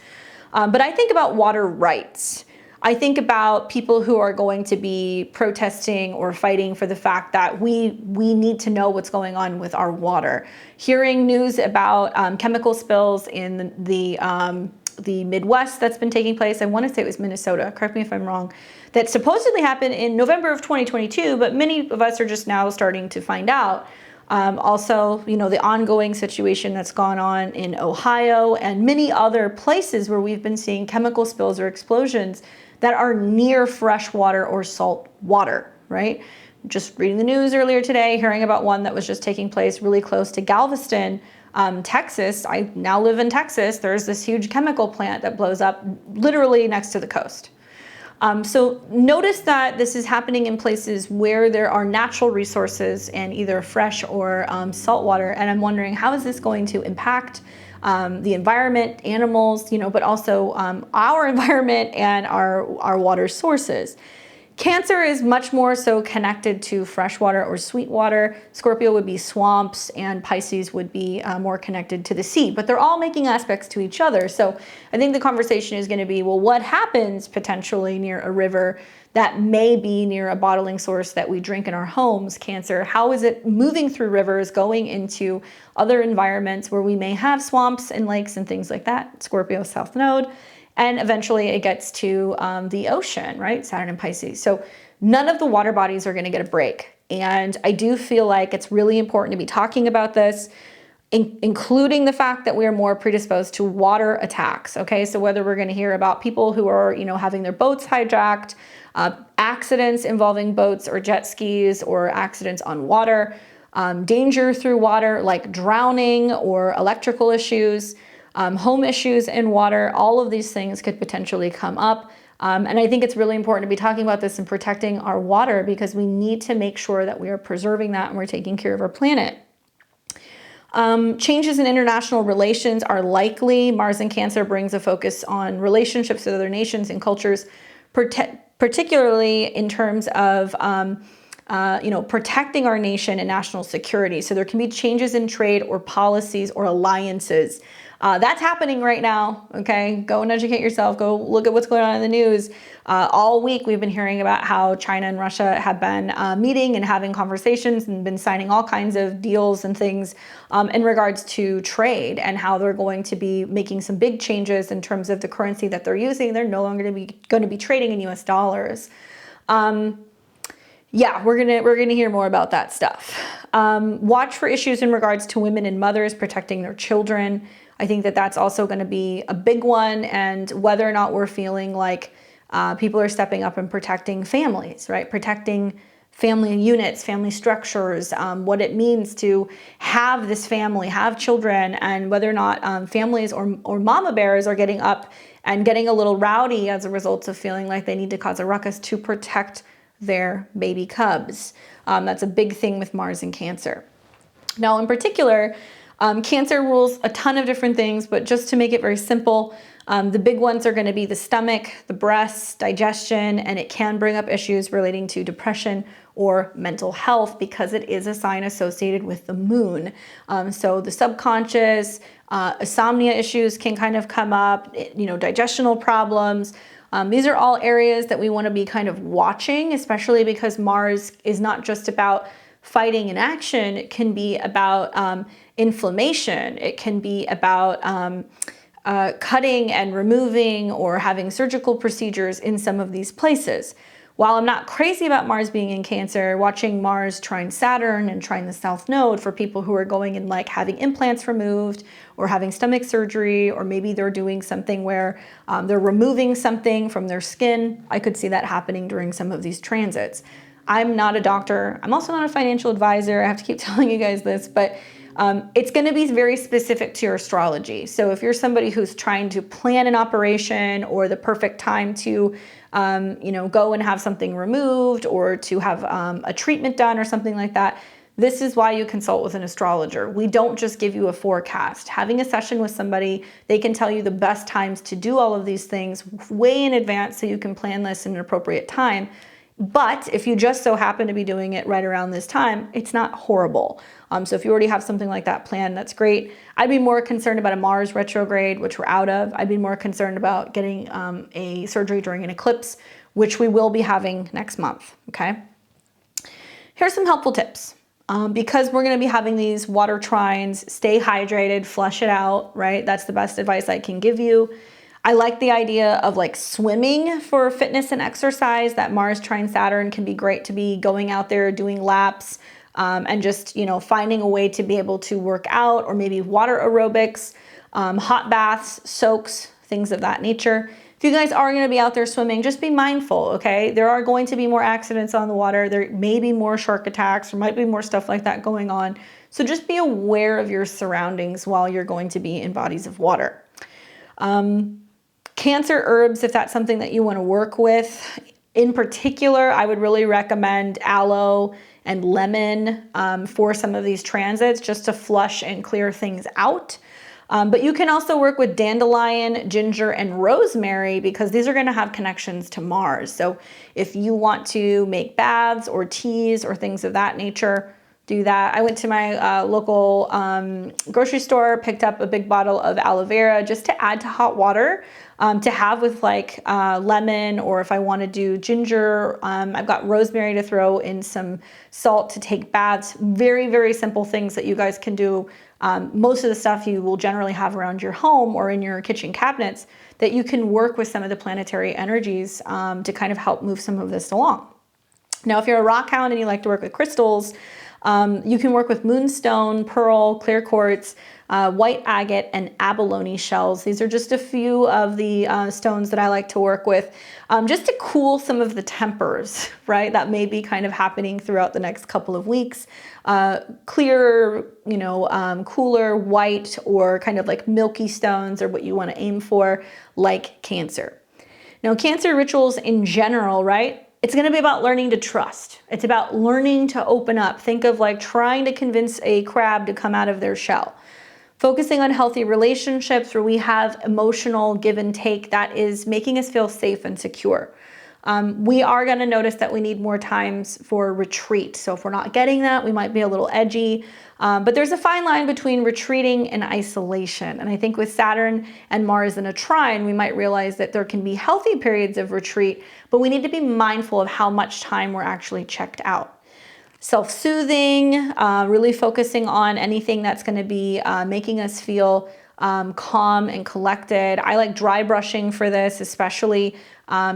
But I think about water rights. I think about people who are going to be protesting or fighting for the fact that we need to know what's going on with our water. Hearing news about chemical spills in the Midwest that's been taking place. I want to say it was Minnesota, correct me if I'm wrong, that supposedly happened in November of 2022, but many of us are just now starting to find out. Also, the ongoing situation that's gone on in Ohio and many other places where we've been seeing chemical spills or explosions that are near fresh water or salt water, right? Just reading the news earlier today, hearing about one that was just taking place really close to Galveston, Texas. I now live in Texas. There's this huge chemical plant that blows up literally next to the coast. So notice that this is happening in places where there are natural resources and either fresh or salt water. And I'm wondering, how is this going to impact the environment, animals, but also our environment and our water sources? Cancer is much more so connected to freshwater or sweet water. Scorpio would be swamps, and Pisces would be more connected to the sea, but they're all making aspects to each other. So I think the conversation is going to be, well, what happens potentially near a river that may be near a bottling source that we drink in our homes? Cancer, how is it moving through rivers, going into other environments where we may have swamps and lakes and things like that? Scorpio South Node. And eventually it gets to the ocean, right? Saturn and Pisces. So none of the water bodies are going to get a break. And I do feel like it's really important to be talking about this, including the fact that we are more predisposed to water attacks. Okay, so whether we're going to hear about people who are, having their boats hijacked, accidents involving boats or jet skis, or accidents on water, danger through water like drowning or electrical issues, home issues in water, all of these things could potentially come up. And I think it's really important to be talking about this and protecting our water, because we need to make sure that we are preserving that and we're taking care of our planet. Changes in international relations are likely. Mars in Cancer brings a focus on relationships with other nations and cultures, particularly in terms of protecting our nation and national security. So there can be changes in trade or policies or alliances. That's happening right now, okay? Go and educate yourself. Go look at what's going on in the news. All week we've been hearing about how China and Russia have been meeting and having conversations and been signing all kinds of deals and things in regards to trade, and how they're going to be making some big changes in terms of the currency that they're using. They're no longer going to be trading in US dollars. Yeah, we're gonna hear more about that stuff. Watch for issues in regards to women and mothers protecting their children. I think that that's also going to be a big one, and whether or not we're feeling like people are stepping up and protecting families, right? Protecting family units, family structures, what it means to have this family, have children, and whether or not families or mama bears are getting up and getting a little rowdy as a result of feeling like they need to cause a ruckus to protect their baby cubs. That's a big thing with Mars in Cancer. Now, in particular, Cancer rules a ton of different things, but just to make it very simple, the big ones are going to be the stomach, the breasts, digestion, and it can bring up issues relating to depression or mental health, because it is a sign associated with the moon. So the subconscious, insomnia issues can kind of come up, digestional problems. These are all areas that we want to be kind of watching, especially because Mars is not just about fighting in action. It can be about inflammation. It can be about cutting and removing or having surgical procedures in some of these places. While I'm not crazy about Mars being in Cancer, watching Mars trine Saturn and trine the South Node for people who are going and like having implants removed or having stomach surgery, or maybe they're doing something where they're removing something from their skin. I could see that happening during some of these transits. I'm not a doctor. I'm also not a financial advisor. I have to keep telling you guys this, but it's going to be very specific to your astrology. So if you're somebody who's trying to plan an operation, or the perfect time to, go and have something removed, or to have a treatment done or something like that, this is why you consult with an astrologer. We don't just give you a forecast. Having a session with somebody, they can tell you the best times to do all of these things way in advance so you can plan this in an appropriate time. But if you just so happen to be doing it right around this time, it's not horrible. So if you already have something like that planned, that's great. I'd be more concerned about a Mars retrograde, which we're out of. I'd be more concerned about getting a surgery during an eclipse, which we will be having next month, okay? Here's some helpful tips. Because we're going to be having these water trines, stay hydrated, flush it out, right? That's the best advice I can give you. I like the idea of like swimming for fitness and exercise. That Mars trine Saturn can be great to be going out there doing laps and just, finding a way to be able to work out, or maybe water aerobics, hot baths, soaks, things of that nature. If you guys are going to be out there swimming, just be mindful, okay? There are going to be more accidents on the water. There may be more shark attacks. There might be more stuff like that going on. So just be aware of your surroundings while you're going to be in bodies of water. Cancer herbs, if that's something that you want to work with. In particular, I would really recommend aloe and lemon for some of these transits, just to flush and clear things out. But you can also work with dandelion, ginger, and rosemary because these are going to have connections to Mars. So if you want to make baths or teas or things of that nature, do that. I went to my local grocery store, picked up a big bottle of aloe vera just to add to hot water to have with like lemon, or if I want to do ginger, I've got rosemary to throw in some salt to take baths. Very, very simple things that you guys can do. Most of the stuff you will generally have around your home or in your kitchen cabinets that you can work with some of the planetary energies to kind of help move some of this along. Now, if you're a rock hound and you like to work with crystals, you can work with moonstone, pearl, clear quartz, white agate, and abalone shells. These are just a few of the stones that I like to work with just to cool some of the tempers, right? That may be kind of happening throughout the next couple of weeks. Clear, cooler white or kind of like milky stones are what you want to aim for, like Cancer. Now, Cancer rituals in general, right? It's going to be about learning to trust. It's about learning to open up. Think of like trying to convince a crab to come out of their shell. Focusing on healthy relationships where we have emotional give and take that is making us feel safe and secure. We are going to notice that we need more times for retreat. So if we're not getting that, we might be a little edgy. But there's a fine line between retreating and isolation. And I think with Saturn and Mars in a trine, we might realize that there can be healthy periods of retreat, but we need to be mindful of how much time we're actually checked out. Self-soothing, really focusing on anything that's going to be making us feel calm and collected. I like dry brushing for this, especially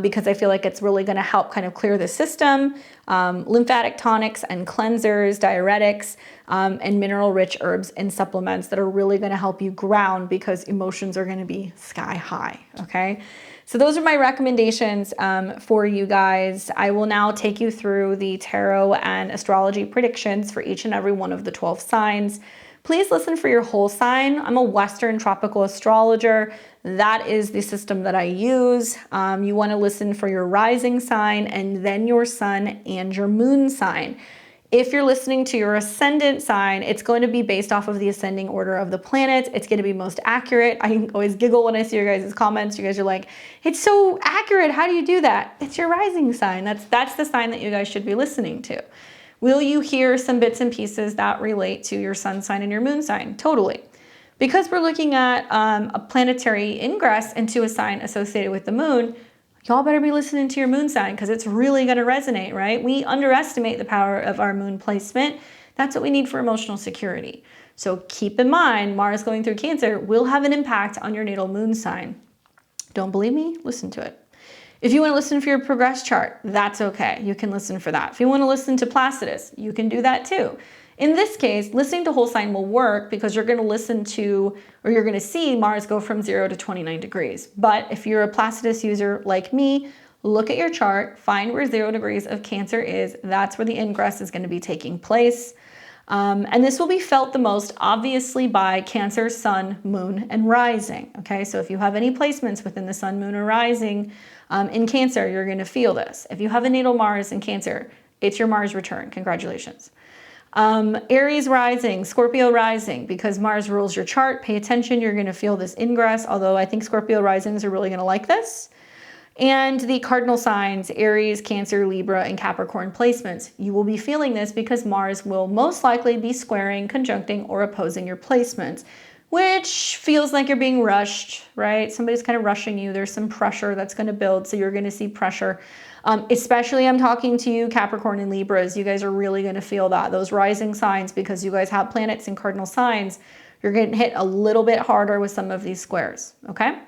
because I feel like it's really going to help kind of clear the system. Lymphatic tonics and cleansers, diuretics, and mineral-rich herbs and supplements that are really going to help you ground because emotions are going to be sky high, okay? So those are my recommendations for you guys. I will now take you through the tarot and astrology predictions for each and every one of the 12 signs. Please listen for your whole sign. I'm a Western tropical astrologer. That is the system that I use. You want to listen for your rising sign and then your sun and your moon sign. If you're listening to your ascendant sign, it's going to be based off of the ascending order of the planets. It's going to be most accurate. I always giggle when I see your guys' comments. You guys are like, it's so accurate. How do you do that? It's your rising sign. That's the sign that you guys should be listening to. Will you hear some bits and pieces that relate to your sun sign and your moon sign? Totally. Because we're looking at a planetary ingress into a sign associated with the moon, y'all better be listening to your moon sign because it's really going to resonate, right? We underestimate the power of our moon placement. That's what we need for emotional security. So keep in mind, Mars going through Cancer will have an impact on your natal moon sign. Don't believe me? Listen to it. If you want to listen for your progress chart, that's okay. You can listen for that. If you want to listen to Placidus, you can do that too. In this case, listening to whole sign will work because you're going to listen to, or you're going to see Mars go from 0 to 29 degrees. But if you're a Placidus user like me, look at your chart, find where 0 degrees of Cancer is. That's where the ingress is going to be taking place. And this will be felt the most obviously by Cancer, Sun, Moon, and Rising. Okay, so if you have any placements within the Sun, Moon, or Rising in Cancer, you're going to feel this. If you have a natal Mars in Cancer, it's your Mars return. Congratulations. Aries rising, Scorpio rising, because Mars rules your chart. Pay attention. You're going to feel this ingress, although I think Scorpio risings are really going to like this. And the cardinal signs, Aries, Cancer, Libra, and Capricorn placements. You will be feeling this because Mars will most likely be squaring, conjuncting, or opposing your placements, which feels like you're being rushed, right? Somebody's kind of rushing you. There's some pressure that's going to build, so you're going to see pressure. Especially I'm talking to you, Capricorn and Libras. You guys are really going to feel that. Those rising signs, because you guys have planets in cardinal signs, you're getting hit a little bit harder with some of these squares, okay?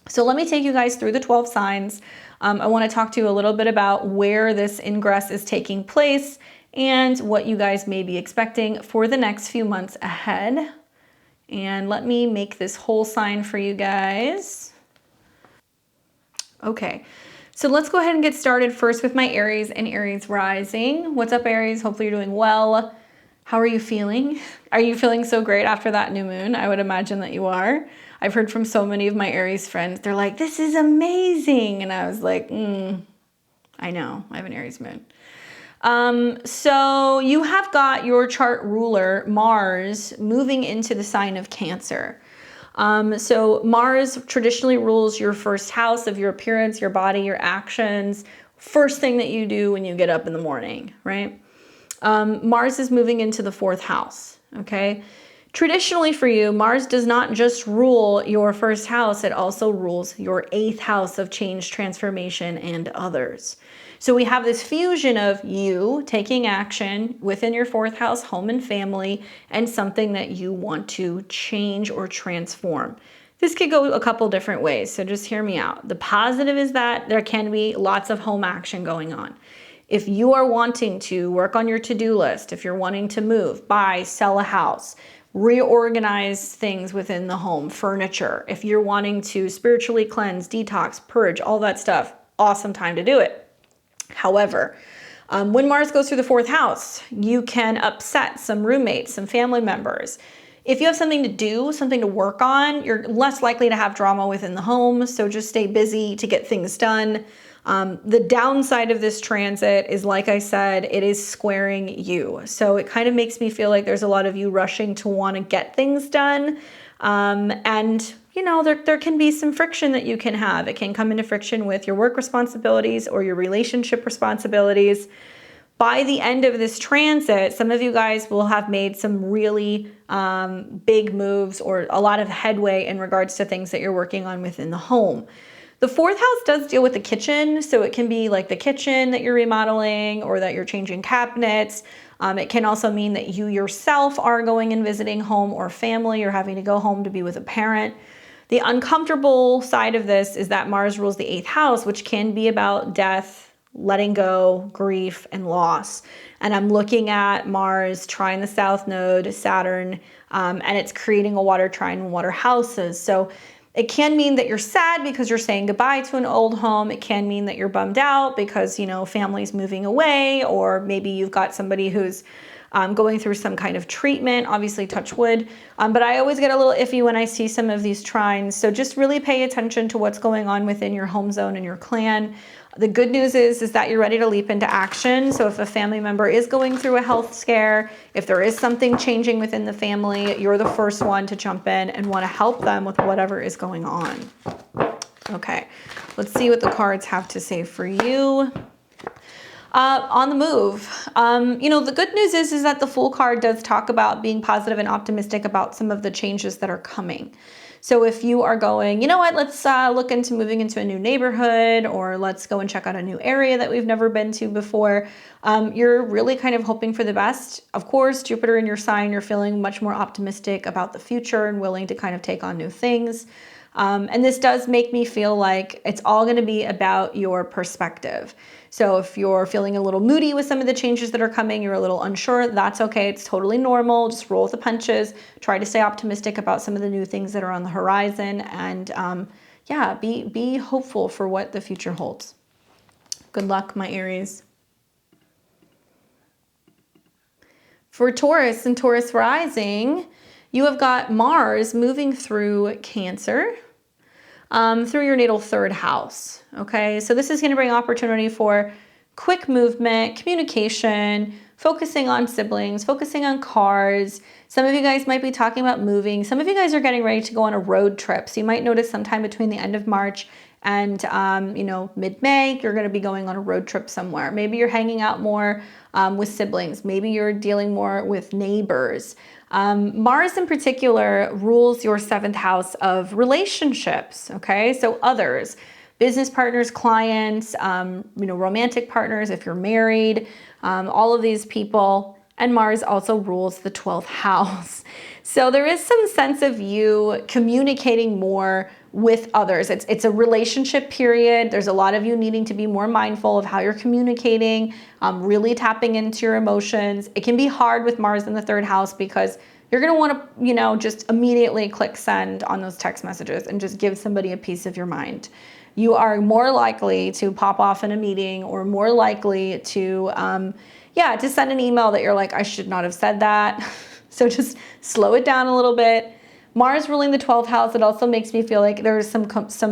So let me take you guys through the 12 signs. I want to talk to you a little bit about where this ingress is taking place and what you guys may be expecting for the next few months ahead. And let me make this whole sign for you guys. Okay, so let's go ahead and get started first with my Aries and Aries rising. What's up, Aries? Hopefully you're doing well. How are you feeling? Are you feeling so great after that new moon? I would imagine that you are. I've heard from so many of my Aries friends. They're like, this is amazing. And I was like, I know, I have an Aries moon. So you have got your chart ruler, Mars, moving into the sign of Cancer. So Mars traditionally rules your first house of your appearance, your body, your actions, first thing that you do when you get up in the morning, right? Mars is moving into the 4th house, okay? Traditionally for you, Mars does not just rule your first house, it also rules your 8th house of change, transformation, and others. So we have this fusion of you taking action within your 4th house, home and family, and something that you want to change or transform. This could go a couple different ways, so just hear me out. The positive is that there can be lots of home action going on. If you are wanting to work on your to-do list, if you're wanting to move, buy, sell a house, reorganize things within the home, furniture, if you're wanting to spiritually cleanse, detox, purge, all that stuff, awesome time to do it. However, when Mars goes through the 4th house, you can upset some roommates, some family members. If you have something to do, something to work on, you're less likely to have drama within the home, so just stay busy to get things done. The downside of this transit is, like I said, it is squaring you. So it kind of makes me feel like there's a lot of you rushing to want to get things done. And you know, there can be some friction that you can have. It can come into friction with your work responsibilities or your relationship responsibilities. By the end of this transit, some of you guys will have made some really big moves or a lot of headway in regards to things that you're working on within the home. The 4th house does deal with the kitchen, so it can be like the kitchen that you're remodeling or that you're changing cabinets. It can also mean that you yourself are going and visiting home or family, or having to go home to be with a parent. The uncomfortable side of this is that Mars rules the 8th house, which can be about death, letting go, grief, and loss. And I'm looking at Mars trine the South Node, Saturn, and it's creating a water trine in water houses. So it can mean that you're sad because you're saying goodbye to an old home. It can mean that you're bummed out because, you know, family's moving away, or maybe you've got somebody who's going through some kind of treatment, obviously touch wood. But I always get a little iffy when I see some of these trines. So just really pay attention to what's going on within your home zone and your clan. The good news is that you're ready to leap into action. So if a family member is going through a health scare, if there is something changing within the family, you're the first one to jump in and want to help them with whatever is going on. Okay, let's see what the cards have to say for you. On the move, you know, the good news is that the Fool card does talk about being positive and optimistic about some of the changes that are coming. So if you are going, you know what, let's look into moving into a new neighborhood, or let's go and check out a new area that we've never been to before, you're really kind of hoping for the best. Of course, Jupiter in your sign, you're feeling much more optimistic about the future and willing to kind of take on new things. And this does make me feel like it's all going to be about your perspective. So if you're feeling a little moody with some of the changes that are coming, you're a little unsure, that's okay. It's totally normal. Just roll with the punches. Try to stay optimistic about some of the new things that are on the horizon. And yeah, be hopeful for what the future holds. Good luck, my Aries. For Taurus and Taurus rising, you have got Mars moving through Cancer, through your natal 3rd house. Okay, so this is going to bring opportunity for quick movement, communication, focusing on siblings, focusing on cars. Some of you guys might be talking about moving. Some of you guys are getting ready to go on a road trip. So you might notice sometime between the end of March and you know, mid-May, you're going to be going on a road trip somewhere. Maybe you're hanging out more with siblings. Maybe you're dealing more with neighbors. Mars in particular rules your 7th house of relationships, okay? So others, business partners, clients, you know, romantic partners, if you're married, all of these people. And Mars also rules the 12th house. So there is some sense of you communicating more with others. It's a relationship period. There's a lot of you needing to be more mindful of how you're communicating, really tapping into your emotions. It can be hard with Mars in the 3rd house because you're going to want to, you know, just immediately click send on those text messages and just give somebody a piece of your mind. You are more likely to pop off in a meeting, or more likely to, yeah, to send an email that you're like, I should not have said that. So just slow it down a little bit. Mars ruling the 12th house, it also makes me feel like there's some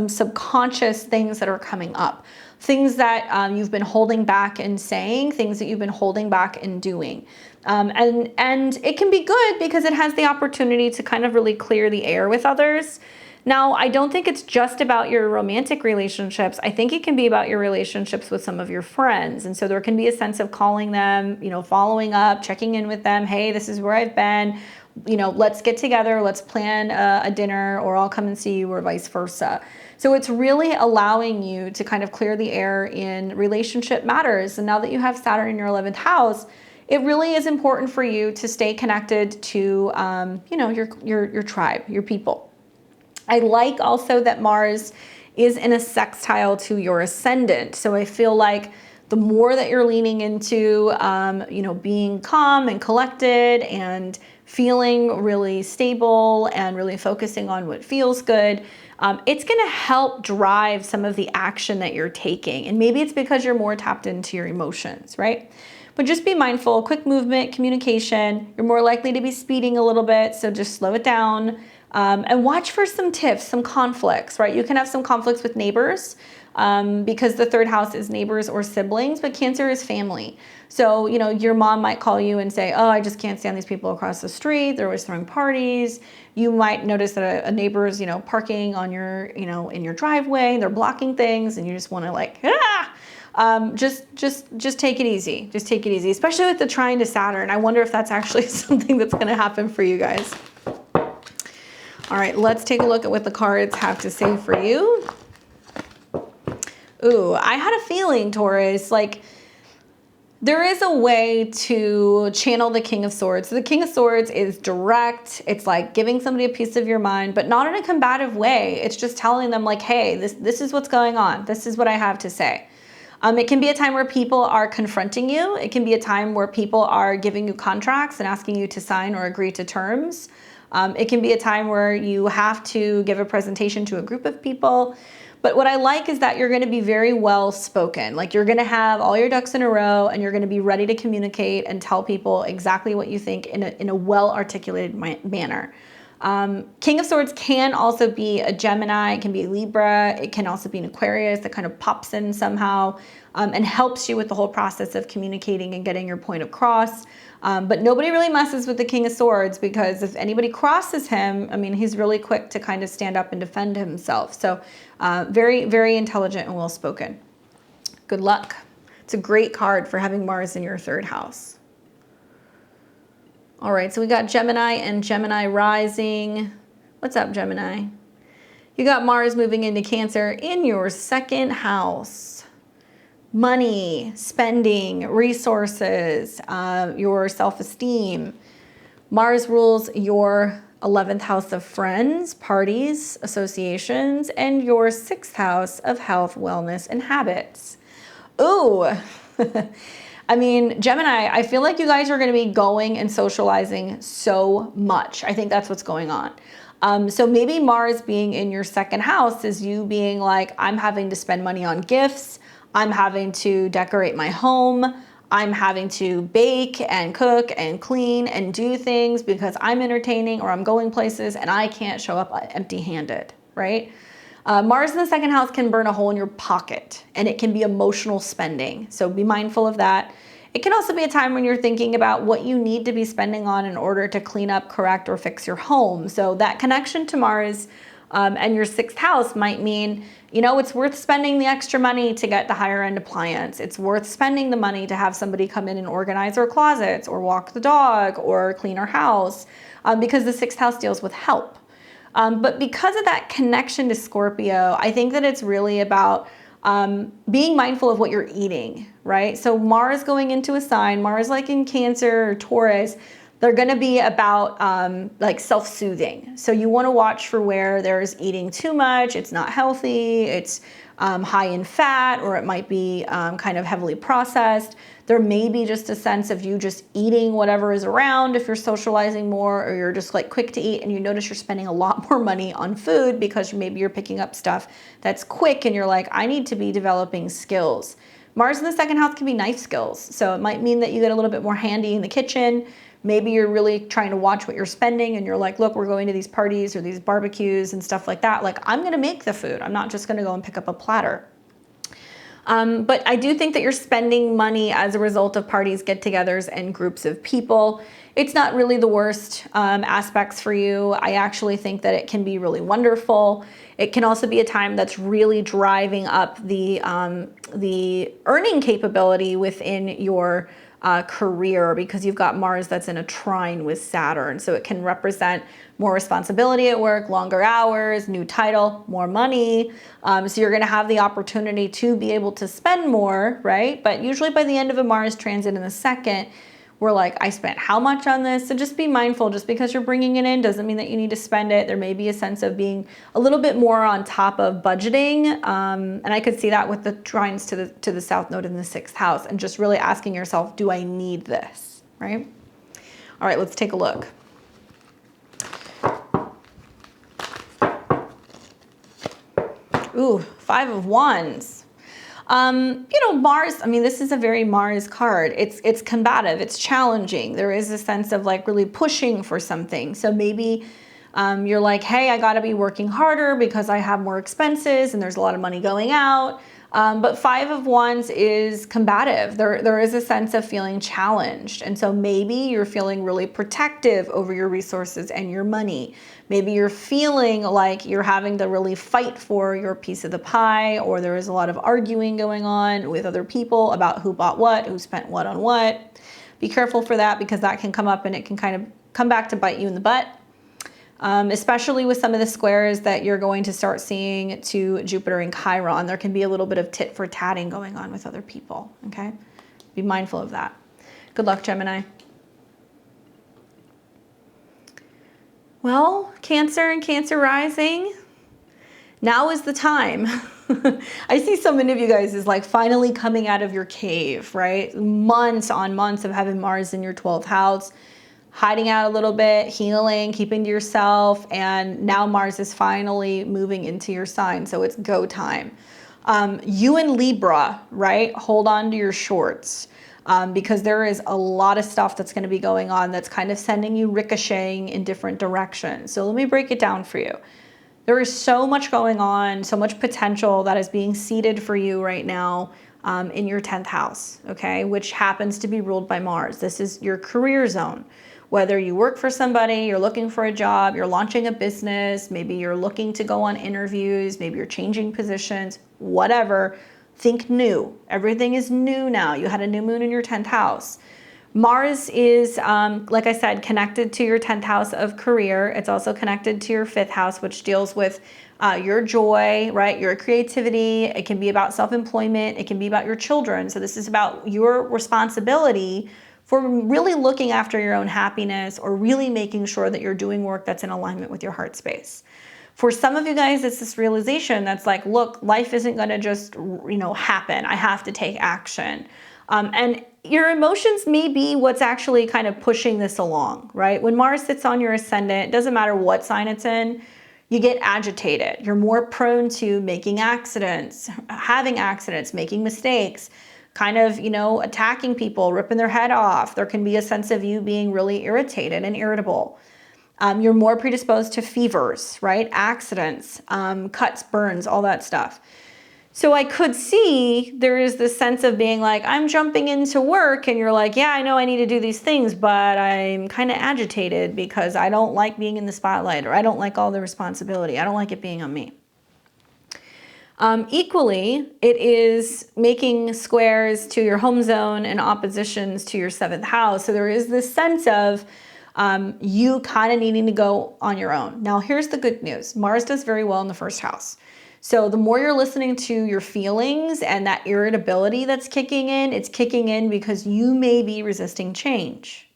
subconscious things that are coming up. things that you've been holding back and saying, things that you've been holding back and doing. And it can be good because it has the opportunity to kind of really clear the air with others. Now, I don't think it's just about your romantic relationships. I think it can be about your relationships with some of your friends. And so there can be a sense of calling them, you know, following up, checking in with them. Hey, this is where I've been. You know, let's get together. Let's plan a dinner, or I'll come and see you, or vice versa. So it's really allowing you to kind of clear the air in relationship matters. And now that you have Saturn in your 11th house, it really is important for you to stay connected to, you know, your tribe, your people. I like also that Mars is in a sextile to your ascendant. So I feel like the more that you're leaning into, you know, being calm and collected and feeling really stable and really focusing on what feels good, it's going to help drive some of the action that you're taking. And maybe it's because you're more tapped into your emotions, right? But just be mindful, quick movement, communication. You're more likely to be speeding a little bit, so just slow it down. And watch for some tiffs, some conflicts, right? You can have some conflicts with neighbors because the third house is neighbors or siblings, but Cancer is family. So, you know, your mom might call you and say, oh, I just can't stand these people across the street. They're always throwing parties. You might notice that a neighbor is, you know, parking on your, you know, in your driveway. They're blocking things and you just want to like, just take it easy. Just take it easy, especially with the trine to Saturn. I wonder if that's actually something that's going to happen for you guys. All right, let's take a look at what the cards have to say for you. Ooh, I had a feeling, Taurus, like there is a way to channel the King of Swords. So the King of Swords is direct. It's like giving somebody a piece of your mind, but not in a combative way. It's just telling them like, hey, this is what's going on. This is what I have to say. It can be a time where people are confronting you. It can be a time where people are giving you contracts and asking you to sign or agree to terms. It can be a time where you have to give a presentation to a group of people. But what I like is that you're going to be very well spoken. Like you're going to have all your ducks in a row and you're going to be ready to communicate and tell people exactly what you think in a well articulated manner. King of Swords can also be a Gemini, it can be Libra, it can also be an Aquarius that kind of pops in somehow and helps you with the whole process of communicating and getting your point across. But nobody really messes with the King of Swords because if anybody crosses him, I mean, he's really quick to kind of stand up and defend himself. So very, very intelligent and well-spoken. Good luck. It's a great card for having Mars in your third house. All right, so we got Gemini and Gemini rising. What's up, Gemini? You got Mars moving into Cancer in your second house. Money, spending, resources, your self-esteem. Mars rules your 11th house of friends, parties, associations, and your 6th house of health, wellness, and habits. Ooh. I mean, Gemini, I feel like you guys are going to be going and socializing so much. I think that's what's going on. So maybe Mars being in your second house is you being like, I'm having to spend money on gifts. I'm having to decorate my home. I'm having to bake and cook and clean and do things because I'm entertaining or I'm going places and I can't show up empty-handed, right? Mars in the second house can burn a hole in your pocket and it can be emotional spending. So be mindful of that. It can also be a time when you're thinking about what you need to be spending on in order to clean up, correct, or fix your home. So that connection to Mars and your 6th house might mean, you know, it's worth spending the extra money to get the higher end appliance. It's worth spending the money to have somebody come in and organize our closets or walk the dog or clean our house because the 6th house deals with help. But because of that connection to Scorpio, I think that it's really about being mindful of what you're eating, right? So Mars going into a sign, Mars like in Cancer or Taurus, they're going to be about like self-soothing. So you want to watch for where there's eating too much, it's not healthy, it's high in fat, or it might be kind of heavily processed. There may be just a sense of you just eating whatever is around if you're socializing more, or you're just like quick to eat and you notice you're spending a lot more money on food because maybe you're picking up stuff that's quick and you're like, I need to be developing skills. Mars in the second house can be knife skills. So it might mean that you get a little bit more handy in the kitchen. Maybe you're really trying to watch what you're spending and you're like, look, we're going to these parties or these barbecues and stuff like that. Like, I'm going to make the food. I'm not just going to go and pick up a platter. But I do think that you're spending money as a result of parties, get-togethers, and groups of people. It's not really the worst aspects for you. I actually think that it can be really wonderful. It can also be a time that's really driving up the earning capability within your career, because you've got Mars that's in a trine with Saturn. So it can represent more responsibility at work, longer hours, new title, more money. So you're going to have the opportunity to be able to spend more, right? But usually by the end of a Mars transit in the second, we're like, I spent how much on this? So just be mindful. Just because you're bringing it in doesn't mean that you need to spend it. There may be a sense of being a little bit more on top of budgeting. And I could see that with the trines to the South Node in the 6th house, and just really asking yourself, do I need this, right? All right, let's take a look. Ooh, 5 of Wands. Mars, I mean, this is a very Mars card. It's combative, it's challenging. There is a sense of like really pushing for something. So maybe you're like, hey, I gotta be working harder because I have more expenses and there's a lot of money going out. But 5 of Wands is combative. There is a sense of feeling challenged. And so maybe you're feeling really protective over your resources and your money. Maybe you're feeling like you're having to really fight for your piece of the pie, or there is a lot of arguing going on with other people about who bought what, who spent what on what. Be careful for that, because that can come up and it can kind of come back to bite you in the butt. Especially with some of the squares that you're going to start seeing to Jupiter and Chiron. There can be a little bit of tit for tatting going on with other people, okay? Be mindful of that. Good luck, Gemini. Well, Cancer and Cancer rising, now is the time. I see so many of you guys is like finally coming out of your cave, right? Months on months of having Mars in your 12th house, hiding out a little bit, healing, keeping to yourself, and now Mars is finally moving into your sign, so it's go time. You and Libra, right? Hold on to your shorts. Because there is a lot of stuff that's going to be going on that's kind of sending you ricocheting in different directions. So let me break it down for you. There is so much going on, so much potential that is being seeded for you right now in your 10th house, okay, which happens to be ruled by Mars. This is your career zone. Whether you work for somebody, you're looking for a job, you're launching a business, maybe you're looking to go on interviews, maybe you're changing positions, whatever. Think new. Everything is new now. You had a new moon in your 10th house. Mars is, like I said, connected to your 10th house of career. It's also connected to your 5th house, which deals with your joy, right? Your creativity. It can be about self-employment. It can be about your children. So this is about your responsibility for really looking after your own happiness, or really making sure that you're doing work that's in alignment with your heart space. For some of you guys, it's this realization that's like, look, life isn't going to just, happen. I have to take action. And your emotions may be what's actually kind of pushing this along, right? When Mars sits on your ascendant, it doesn't matter what sign it's in, you get agitated. You're more prone to making accidents, having accidents, making mistakes, kind of, attacking people, ripping their head off. There can be a sense of you being really irritated and irritable. You're more predisposed to fevers, right? Accidents, cuts, burns, all that stuff. So I could see there is this sense of being like, I'm jumping into work, and you're like, yeah, I know I need to do these things, but I'm kind of agitated because I don't like being in the spotlight, or I don't like all the responsibility. I don't like it being on me. Equally, it is making squares to your home zone and oppositions to your 7th house. So there is this sense of you kind of needing to go on your own. Now, here's the good news. Mars does very well in the 1st house. So the more you're listening to your feelings and that irritability that's kicking in, it's kicking in because you may be resisting change.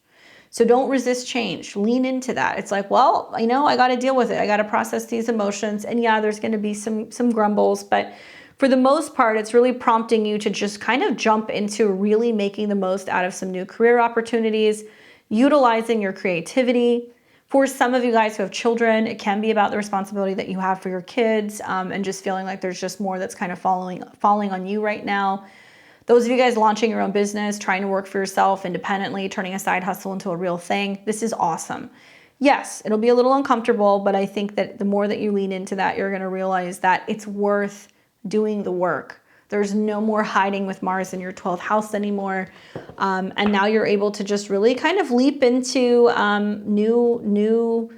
So don't resist change. Lean into that. It's like, well, I got to deal with it. I got to process these emotions. And yeah, there's going to be some grumbles, but for the most part, it's really prompting you to just kind of jump into really making the most out of some new career opportunities, utilizing your creativity. For some of you guys who have children, it can be about the responsibility that you have for your kids, and just feeling like there's just more that's kind of falling on you right now. Those of you guys launching your own business, trying to work for yourself independently, turning a side hustle into a real thing, this is awesome. Yes, it'll be a little uncomfortable, but I think that the more that you lean into that, you're going to realize that it's worth doing the work. There's no more hiding with Mars in your 12th house anymore. And now you're able to just really kind of leap into new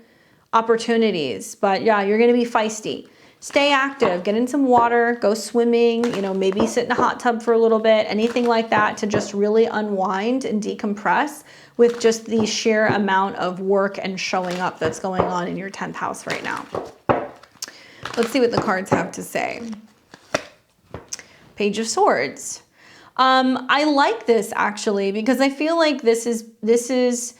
opportunities. But yeah, you're going to be feisty. Stay active, get in some water, go swimming, you know, maybe sit in a hot tub for a little bit, anything like that to just really unwind and decompress with just the sheer amount of work and showing up that's going on in your 10th house right now. Let's see what the cards have to say. Page of Swords. I like this actually because I feel like this is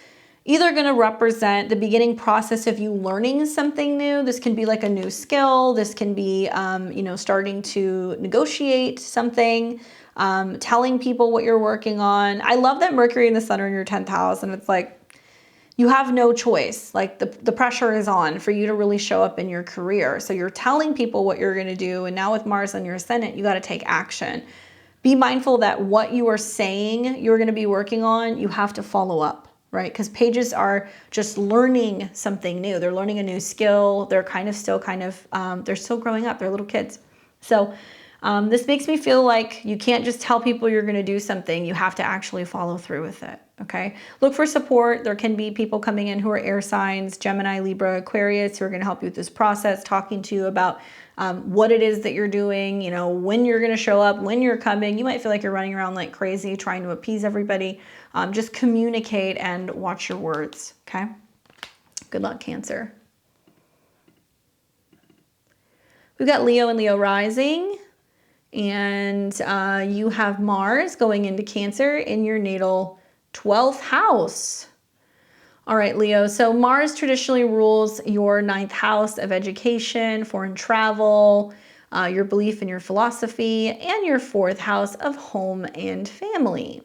either going to represent the beginning process of you learning something new. This can be like a new skill. This can be, you know, starting to negotiate something, telling people what you're working on. I love that Mercury and the Sun are in your 10th house, and it's like you have no choice. Like the pressure is on for you to really show up in your career. So you're telling people what you're going to do. And now with Mars on your ascendant, you got to take action. Be mindful that what you are saying you're going to be working on, you have to follow up. Right? Because pages are just learning something new. They're learning a new skill. They're they're still growing up. They're little kids. So this makes me feel like you can't just tell people you're going to do something. You have to actually follow through with it. Okay. Look for support. There can be people coming in who are air signs, Gemini, Libra, Aquarius, who are going to help you with this process, talking to you about what it is that you're doing, you know, when you're going to show up, when you're coming. You might feel like you're running around like crazy, trying to appease everybody. Just communicate and watch your words, okay? Good luck, Cancer. We've got Leo and Leo rising, and you have Mars going into Cancer in your natal 12th house. All right, Leo, so Mars traditionally rules your 9th house of education, foreign travel, your belief in your philosophy, and your 4th house of home and family.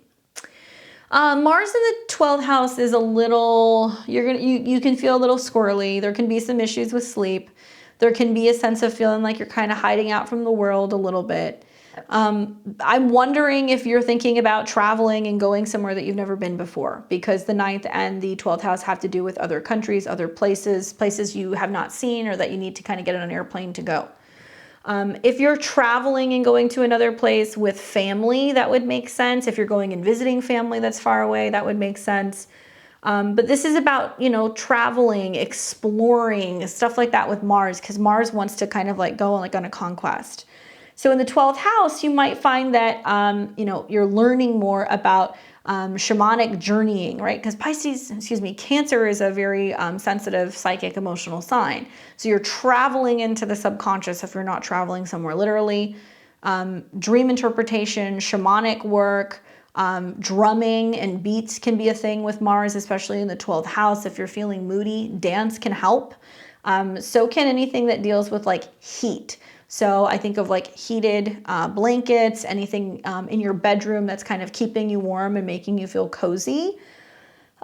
Mars in the 12th house is a little, you can feel a little squirrely. There can be some issues with sleep. There can be a sense of feeling like you're kind of hiding out from the world a little bit. I'm wondering if you're thinking about traveling and going somewhere that you've never been before, because the 9th and the 12th house have to do with other countries, other places you have not seen or that you need to kind of get on an airplane to go. If you're traveling and going to another place with family, that would make sense. If you're going and visiting family that's far away, that would make sense. But this is about, you know, traveling, exploring, stuff like that with Mars, because Mars wants to kind of like go like on a conquest. So in the 12th house, you might find that, you know, you're learning more about shamanic journeying, right? Because Cancer is a very sensitive, psychic, emotional sign. So you're traveling into the subconscious if you're not traveling somewhere literally. Dream interpretation, shamanic work, drumming and beats can be a thing with Mars, especially in the 12th house. If you're feeling moody, dance can help. So can anything that deals with like heat. So I think of like heated blankets, anything in your bedroom that's kind of keeping you warm and making you feel cozy.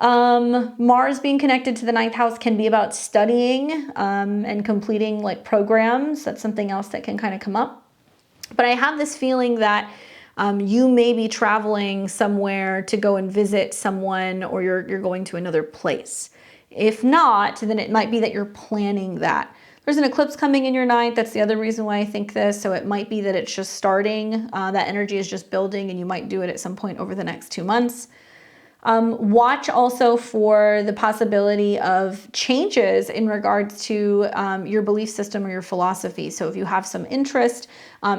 Mars being connected to the 9th house can be about studying and completing like programs. That's something else that can kind of come up. But I have this feeling that you may be traveling somewhere to go and visit someone, or you're going to another place. If not, then it might be that you're planning that. There's an eclipse coming in your 9th. That's the other reason why I think this. So it might be that it's just starting. That energy is just building, and you might do it at some point over the next 2 months. Watch also for the possibility of changes in regards to your belief system or your philosophy. So if you have some interest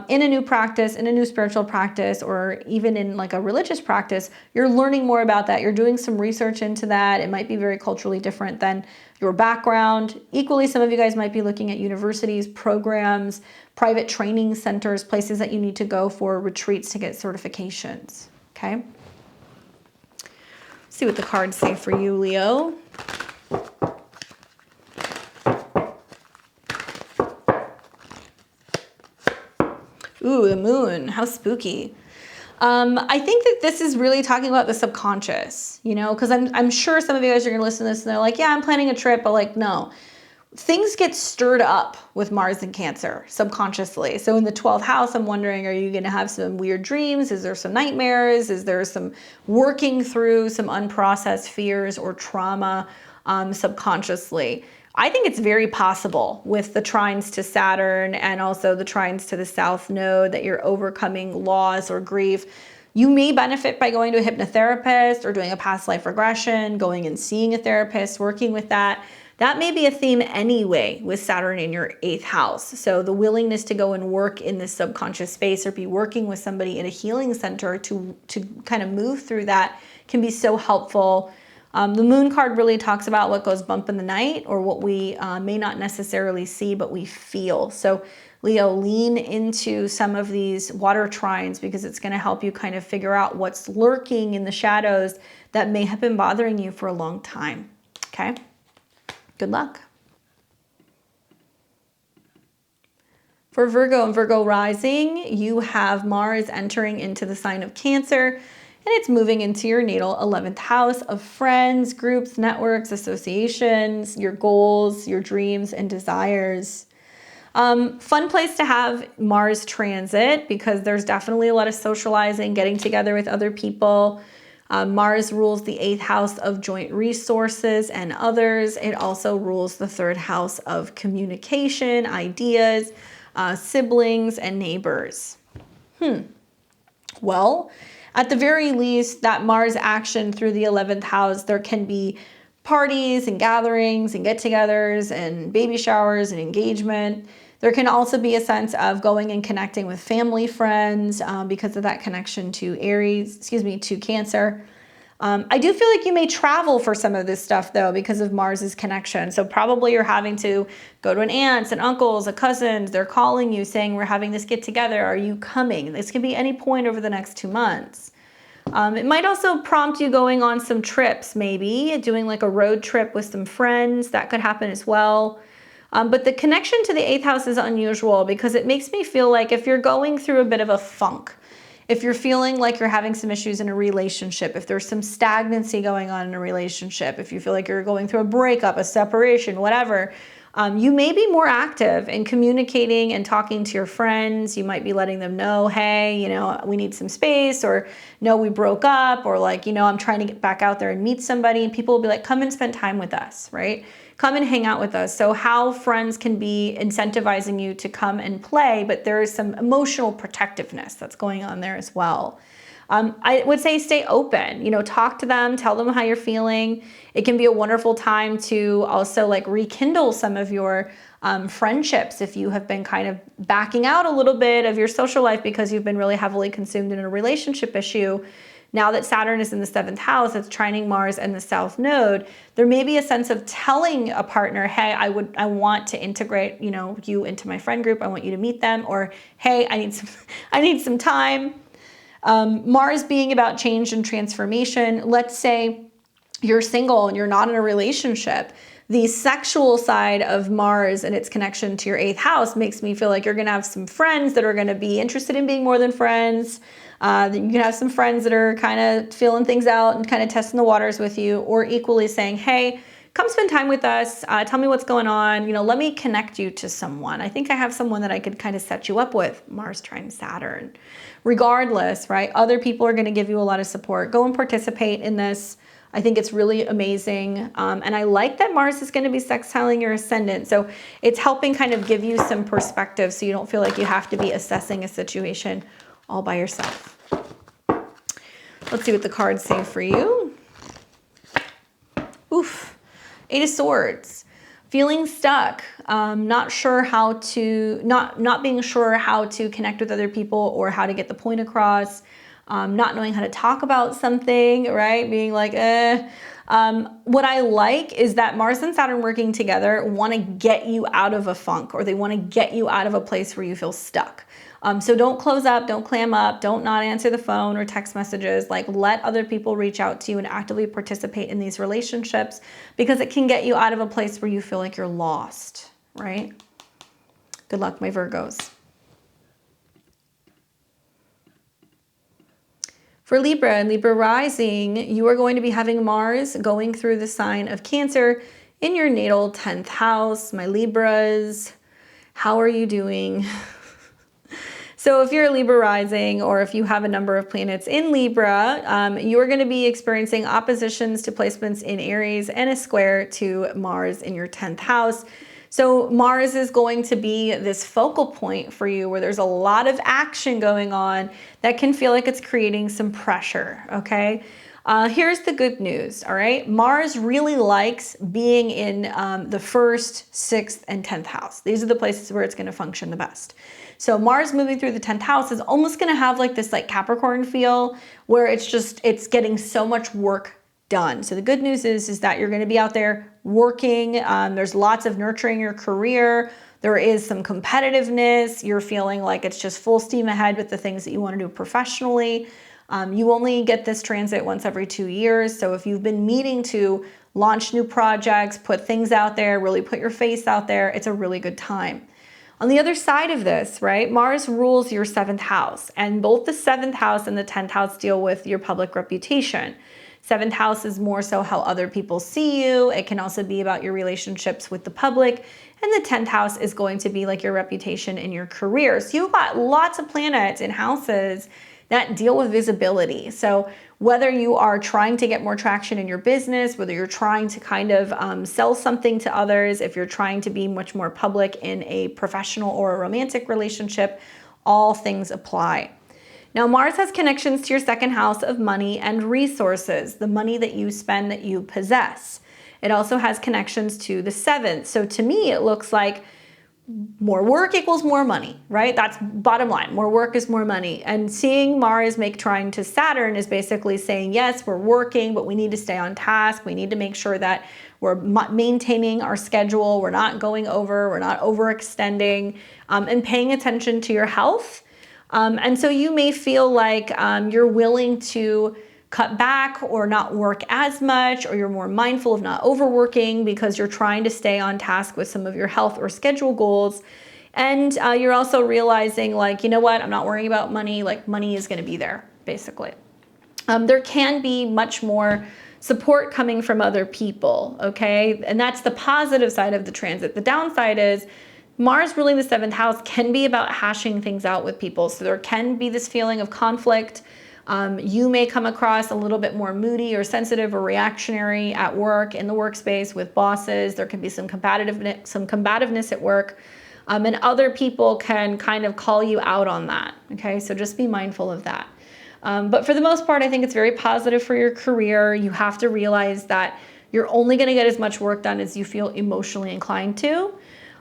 in a new practice, in a new spiritual practice, or even in like a religious practice, you're learning more about that. You're doing some research into that. It might be very culturally different than your background. Equally, some of you guys might be looking at universities, programs, private training centers, places that you need to go for retreats to get certifications, okay? See what the cards say for you, Leo. Ooh, the moon, how spooky. I think that this is really talking about the subconscious, you know, because I'm sure some of you guys are going to listen to this and they're like, yeah, I'm planning a trip, but like, no. Things get stirred up with Mars and Cancer subconsciously. So in the 12th house, I'm wondering, are you going to have some weird dreams? Is there some nightmares? Is there some working through some unprocessed fears or trauma subconsciously? I think it's very possible with the trines to Saturn and also the trines to the South Node that you're overcoming loss or grief. You may benefit by going to a hypnotherapist or doing a past life regression, going and seeing a therapist, working with that. That may be a theme anyway with Saturn in your 8th house. So the willingness to go and work in this subconscious space or be working with somebody in a healing center to kind of move through that can be so helpful. The moon card really talks about what goes bump in the night, or what we may not necessarily see, but we feel. So Leo, lean into some of these water trines because it's going to help you kind of figure out what's lurking in the shadows that may have been bothering you for a long time. Okay? Good luck. For Virgo and Virgo rising, you have Mars entering into the sign of Cancer, and it's moving into your natal 11th house of friends, groups, networks, associations, your goals, your dreams, and desires. Fun place to have Mars transit because there's definitely a lot of socializing, getting together with other people. Mars rules the 8th house of joint resources and others. It also rules the 3rd house of communication, ideas, siblings, and neighbors. Well, at the very least, that Mars action through the 11th house, there can be parties and gatherings and get-togethers and baby showers and engagement. There can also be a sense of going and connecting with family, friends, because of that connection to to Cancer. I do feel like you may travel for some of this stuff though, because of Mars's connection. So probably you're having to go to an aunt's and uncles, a cousins. They're calling you saying, we're having this get together. Are you coming? This can be any point over the next 2 months. It might also prompt you going on some trips, maybe doing like a road trip with some friends. That could happen as well. But the connection to the 8th house is unusual because it makes me feel like if you're going through a bit of a funk, if you're feeling like you're having some issues in a relationship, if there's some stagnancy going on in a relationship, if you feel like you're going through a breakup, a separation, whatever, you may be more active in communicating and talking to your friends. You might be letting them know, hey, you know, we need some space, or no, we broke up, or like, you know, I'm trying to get back out there and meet somebody. And people will be like, come and spend time with us, right? Come and hang out with us. So how friends can be incentivizing you to come and play, but there is some emotional protectiveness that's going on there as well. I would say stay open, you know, talk to them, tell them how you're feeling. It can be a wonderful time to also like rekindle some of your friendships if you have been kind of backing out a little bit of your social life because you've been really heavily consumed in a relationship issue. Now that Saturn is in the 7th house, it's trining Mars and the South Node, there may be a sense of telling a partner, hey, I want to integrate, you know, you into my friend group. I want you to meet them. Or, hey, I need some time. Mars being about change and transformation. Let's say you're single and you're not in a relationship. The sexual side of Mars and its connection to your 8th house makes me feel like you're going to have some friends that are going to be interested in being more than friends. You can have some friends that are kind of feeling things out and kind of testing the waters with you, or equally saying, hey, come spend time with us. Tell me what's going on. You know, let me connect you to someone. I think I have someone that I could kind of set you up with. Mars trine Saturn. Regardless, right? Other people are going to give you a lot of support. Go and participate in this. I think it's really amazing. And I like that Mars is going to be sextiling your ascendant. So it's helping kind of give you some perspective so you don't feel like you have to be assessing a situation all by yourself. Let's see what the cards say for you. Oof. 8 of Swords. Feeling stuck, not being sure how to connect with other people or how to get the point across, not knowing how to talk about something, right? Being like, What I like is that Mars and Saturn working together want to get you out of a funk, or they want to get you out of a place where you feel stuck. So don't close up, don't clam up, don't not answer the phone or text messages. Like, let other people reach out to you and actively participate in these relationships, because it can get you out of a place where you feel like you're lost, right? Good luck, my Virgos. For Libra and Libra rising, you are going to be having Mars going through the sign of Cancer in your natal 10th house. My Libras, how are you doing? So if you're a Libra rising, or if you have a number of planets in Libra, you're going to be experiencing oppositions to placements in Aries and a square to Mars in your 10th house. So Mars is going to be this focal point for you where there's a lot of action going on that can feel like it's creating some pressure, okay? Here's the good news, all right? Mars really likes being in the 1st, 6th, and 10th house. These are the places where it's going to function the best. So Mars moving through the 10th house is almost going to have like this like Capricorn feel where it's getting so much work done. So the good news is that you're going to be out there working. There's lots of nurturing your career. There is some competitiveness. You're feeling like it's just full steam ahead with the things that you want to do professionally. You only get this transit once every 2 years. So if you've been meaning to launch new projects, put things out there, really put your face out there, it's a really good time. On the other side of this, right, Mars rules your 7th house, and both the 7th house and the 10th house deal with your public reputation. 7th house is more so how other people see you. It can also be about your relationships with the public. And the 10th house is going to be like your reputation in your career. So you've got lots of planets in houses that deal with visibility. So whether you are trying to get more traction in your business, whether you're trying to kind of sell something to others, if you're trying to be much more public in a professional or a romantic relationship, all things apply. Now, Mars has connections to your 2nd house of money and resources, the money that you spend, that you possess. It also has connections to the 7th. So to me, it looks like more work equals more money, right? That's bottom line. More work is more money. And seeing Mars make trine to Saturn is basically saying, yes, we're working, but we need to stay on task. We need to make sure that we're maintaining our schedule. We're not going over, we're not overextending, and paying attention to your health. And so you may feel like you're willing to cut back or not work as much, or you're more mindful of not overworking because you're trying to stay on task with some of your health or schedule goals. And you're also realizing like, you know what, I'm not worrying about money, like money is gonna be there, basically. There can be much more support coming from other people, okay? And that's the positive side of the transit. The downside is Mars ruling the 7th house can be about hashing things out with people. So there can be this feeling of conflict. You may come across a little bit more moody or sensitive or reactionary at work, in the workspace with bosses. There can be some combativeness at work, and other people can kind of call you out on that. Okay, so just be mindful of that. But for the most part, I think it's very positive for your career. You have to realize that you're only going to get as much work done as you feel emotionally inclined to.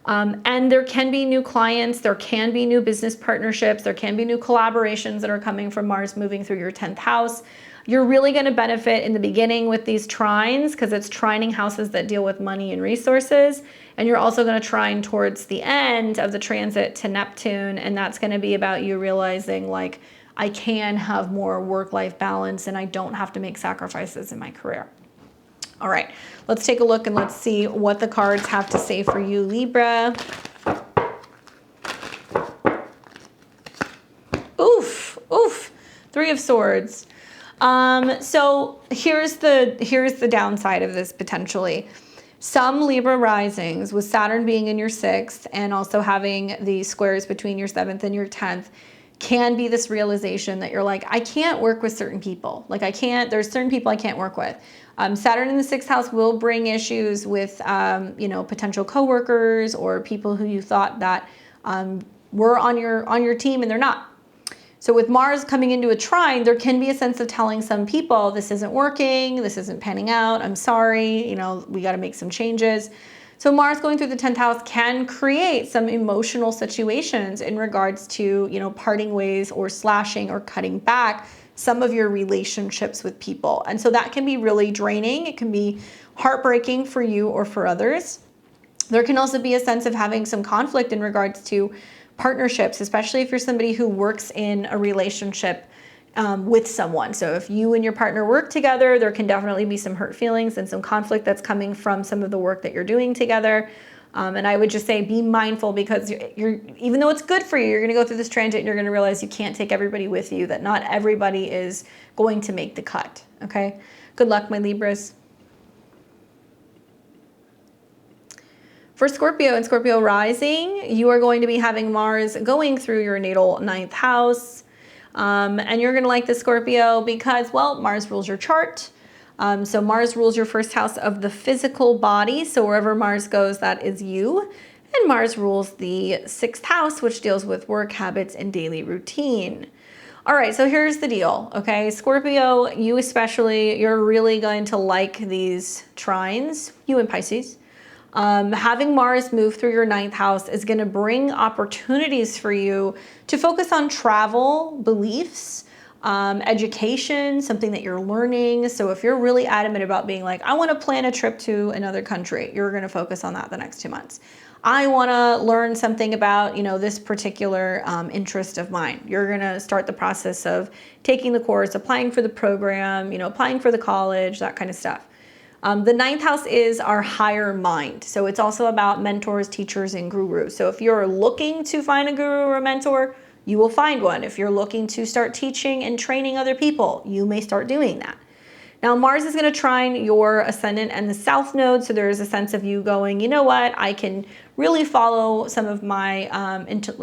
And there can be new clients, there can be new business partnerships, there can be new collaborations that are coming from Mars moving through your 10th house. You're really going to benefit in the beginning with these trines because it's trining houses that deal with money and resources. And you're also going to trine towards the end of the transit to Neptune. And that's going to be about you realizing like, I can have more work-life balance and I don't have to make sacrifices in my career. All right, let's take a look and let's see what the cards have to say for you, Libra. Oof, oof, 3 of Swords. So here's the downside of this potentially. Some Libra risings, with Saturn being in your 6th and also having the squares between your 7th and your 10th, can be this realization that you're like, I can't work with certain people. Like there's certain people I can't work with. Saturn in the 6th house will bring issues with, potential coworkers or people who you thought that were on your team and they're not. So with Mars coming into a trine, there can be a sense of telling some people, this isn't working, this isn't panning out, I'm sorry, we got to make some changes. So Mars going through the 10th house can create some emotional situations in regards to, parting ways or slashing or cutting back some of your relationships with people. And so that can be really draining. It can be heartbreaking for you or for others. There can also be a sense of having some conflict in regards to partnerships, especially if you're somebody who works in a relationship with someone. So if you and your partner work together, there can definitely be some hurt feelings and some conflict that's coming from some of the work that you're doing together. And I would just say be mindful because even though it's good for you, you're going to go through this transit and you're going to realize you can't take everybody with you, that not everybody is going to make the cut. Okay? Good luck, my Libras. For Scorpio and Scorpio rising, you are going to be having Mars going through your natal 9th house. And you're going to like the Scorpio because, well, Mars rules your chart. So Mars rules your first house of the physical body. So wherever Mars goes, that is you. And Mars rules the 6th house, which deals with work, habits, and daily routine. All right, so here's the deal, okay? Scorpio, you especially, you're really going to like these trines, you and Pisces. Having Mars move through your 9th house is going to bring opportunities for you to focus on travel, beliefs, education, something that you're learning. So if you're really adamant about being like, I want to plan a trip to another country, you're going to focus on that the next 2 months. I want to learn something about, this particular interest of mine. You're going to start the process of taking the course, applying for the program, applying for the college, that kind of stuff. The 9th house is our higher mind. So it's also about mentors, teachers, and gurus. So if you're looking to find a guru or a mentor, you will find one. If you're looking to start teaching and training other people, you may start doing that. Now, Mars is going to trine your ascendant and the south node. So there is a sense of you going, you know what, I can really follow some of my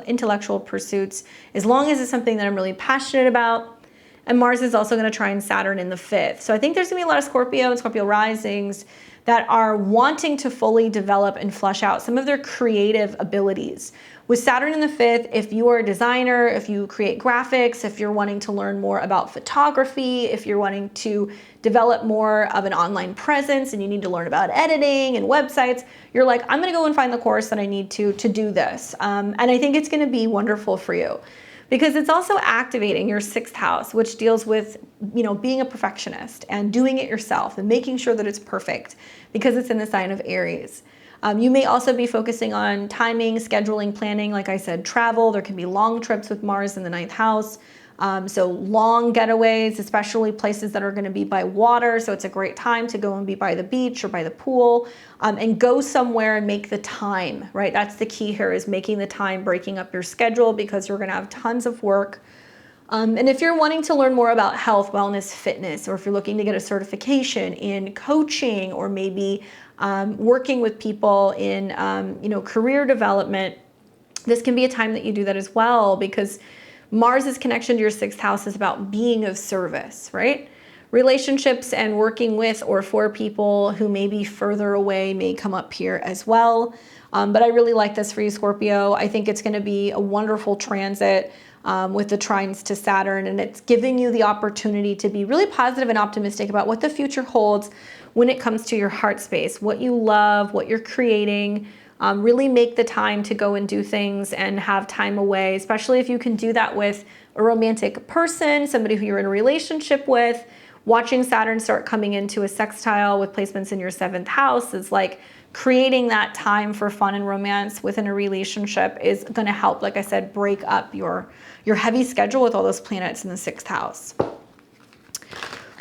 intellectual pursuits as long as it's something that I'm really passionate about. And Mars is also going to trine Saturn in the 5th. So I think there's going to be a lot of Scorpio and Scorpio risings that are wanting to fully develop and flesh out some of their creative abilities. With Saturn in the 5th, if you are a designer, if you create graphics, if you're wanting to learn more about photography, if you're wanting to develop more of an online presence and you need to learn about editing and websites, you're like, I'm going to go and find the course that I need to do this. And I think it's going to be wonderful for you. Because it's also activating your 6th house, which deals with, being a perfectionist and doing it yourself and making sure that it's perfect because it's in the sign of Aries. You may also be focusing on timing, scheduling, planning. Like I said, travel. There can be long trips with Mars in the 9th house. So long getaways, especially places that are going to be by water. So it's a great time to go and be by the beach or by the pool and go somewhere and make the time, right? That's the key here, is making the time, breaking up your schedule because you're going to have tons of work. And if you're wanting to learn more about health, wellness, fitness, or if you're looking to get a certification in coaching or maybe working with people in, career development, this can be a time that you do that as well, because Mars's connection to your 6th house is about being of service, right? Relationships and working with or for people who may be further away may come up here as well. But I really like this for you, Scorpio. I think it's going to be a wonderful transit with the trines to Saturn, and it's giving you the opportunity to be really positive and optimistic about what the future holds when it comes to your heart space, what you love, what you're creating. Really make the time to go and do things and have time away, especially if you can do that with a romantic person, somebody who you're in a relationship with. Watching Saturn start coming into a sextile with placements in your 7th house is like creating that time for fun and romance within a relationship is going to help, like I said, break up your heavy schedule with all those planets in the 6th house.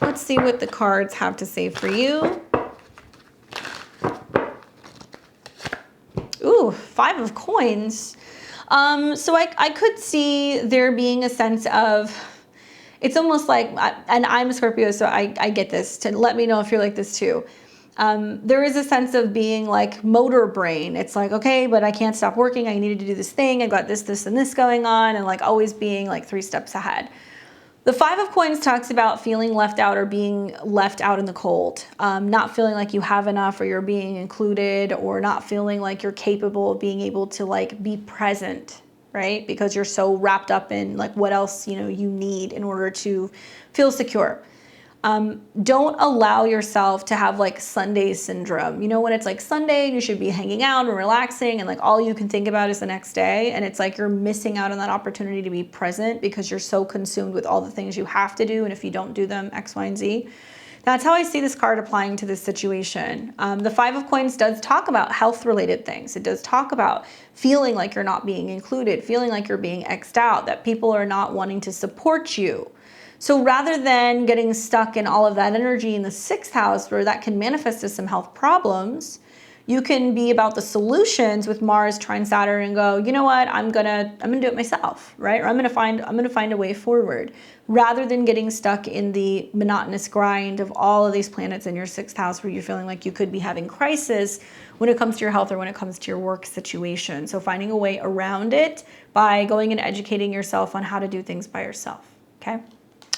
Let's see what the cards have to say for you. Ooh, 5 of coins. So I could see there being a sense of, it's almost like, and I'm a Scorpio, so I get this, to let me know if you're like this too. There is a sense of being like motor brain. It's like, okay, but I can't stop working. I needed to do this thing. I got this, and this going on, and like always being like 3 steps ahead. The 5 of coins talks about feeling left out or being left out in the cold, not feeling like you have enough or you're being included, or not feeling like you're capable of being able to like be present, right? Because you're so wrapped up in like what else, you need in order to feel secure. Don't allow yourself to have like Sunday syndrome. When it's like Sunday, you should be hanging out and relaxing, and like all you can think about is the next day. And it's like you're missing out on that opportunity to be present because you're so consumed with all the things you have to do. And if you don't do them, X, Y, and Z. That's how I see this card applying to this situation. The 5 of coins does talk about health related things. It does talk about feeling like you're not being included, feeling like you're being X'd out, that people are not wanting to support you. So rather than getting stuck in all of that energy in the 6th house where that can manifest as some health problems, you can be about the solutions with Mars trine Saturn and go, you know what, I'm gonna do it myself, right? Or I'm gonna find a way forward, rather than getting stuck in the monotonous grind of all of these planets in your 6th house where you're feeling like you could be having crisis when it comes to your health or when it comes to your work situation. So finding a way around it by going and educating yourself on how to do things by yourself, okay?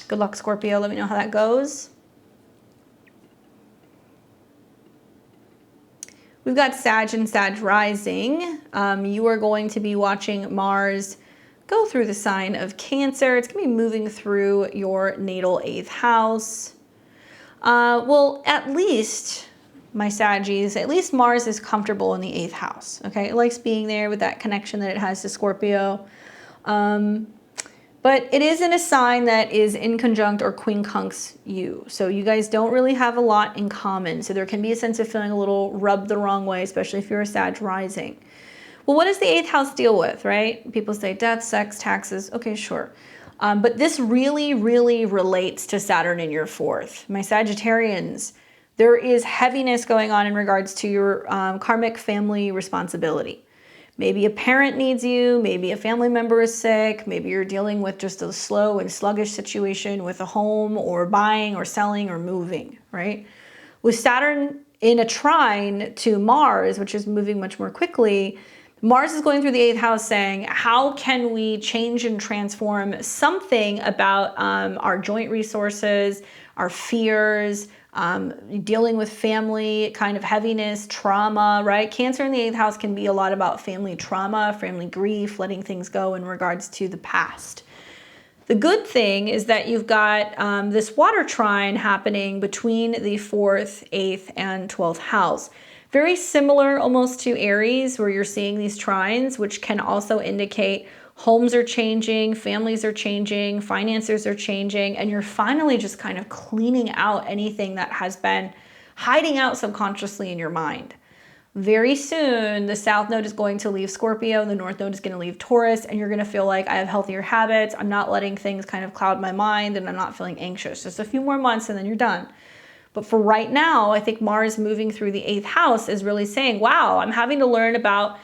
Good luck, Scorpio. Let me know how that goes. We've got Sag and Sag rising. You are going to be watching Mars go through the sign of Cancer. It's going to be moving through your natal 8th house. Well, at least, my Saggies, at least Mars is comfortable in the 8th house, okay? It likes being there with that connection that it has to Scorpio. But it is in a sign that is in conjunct or quincunx you. So you guys don't really have a lot in common. So there can be a sense of feeling a little rubbed the wrong way, especially if you're a Sag rising. Well, what does the 8th house deal with, right? People say death, sex, taxes. Okay, sure. But this really, really relates to Saturn in your 4th. My Sagittarians, there is heaviness going on in regards to your karmic family responsibility. Maybe a parent needs you, maybe a family member is sick, maybe you're dealing with just a slow and sluggish situation with a home or buying or selling or moving, right? With Saturn in a trine to Mars, which is moving much more quickly, Mars is going through the 8th house saying, how can we change and transform something about our joint resources, our fears, dealing with family kind of heaviness, trauma, right? Cancer in the 8th house can be a lot about family trauma, family grief, letting things go in regards to the past. The good thing is that you've got this water trine happening between the 4th, 8th, and 12th house. Very similar almost to Aries, where you're seeing these trines, which can also indicate homes are changing, families are changing, finances are changing, and you're finally just kind of cleaning out anything that has been hiding out subconsciously in your mind. Very soon, the South Node is going to leave Scorpio, the North Node is going to leave Taurus, and you're going to feel like I have healthier habits, I'm not letting things kind of cloud my mind, and I'm not feeling anxious. Just a few more months and then you're done. But for right now, I think Mars moving through the 8th house is really saying, wow, I'm having to learn about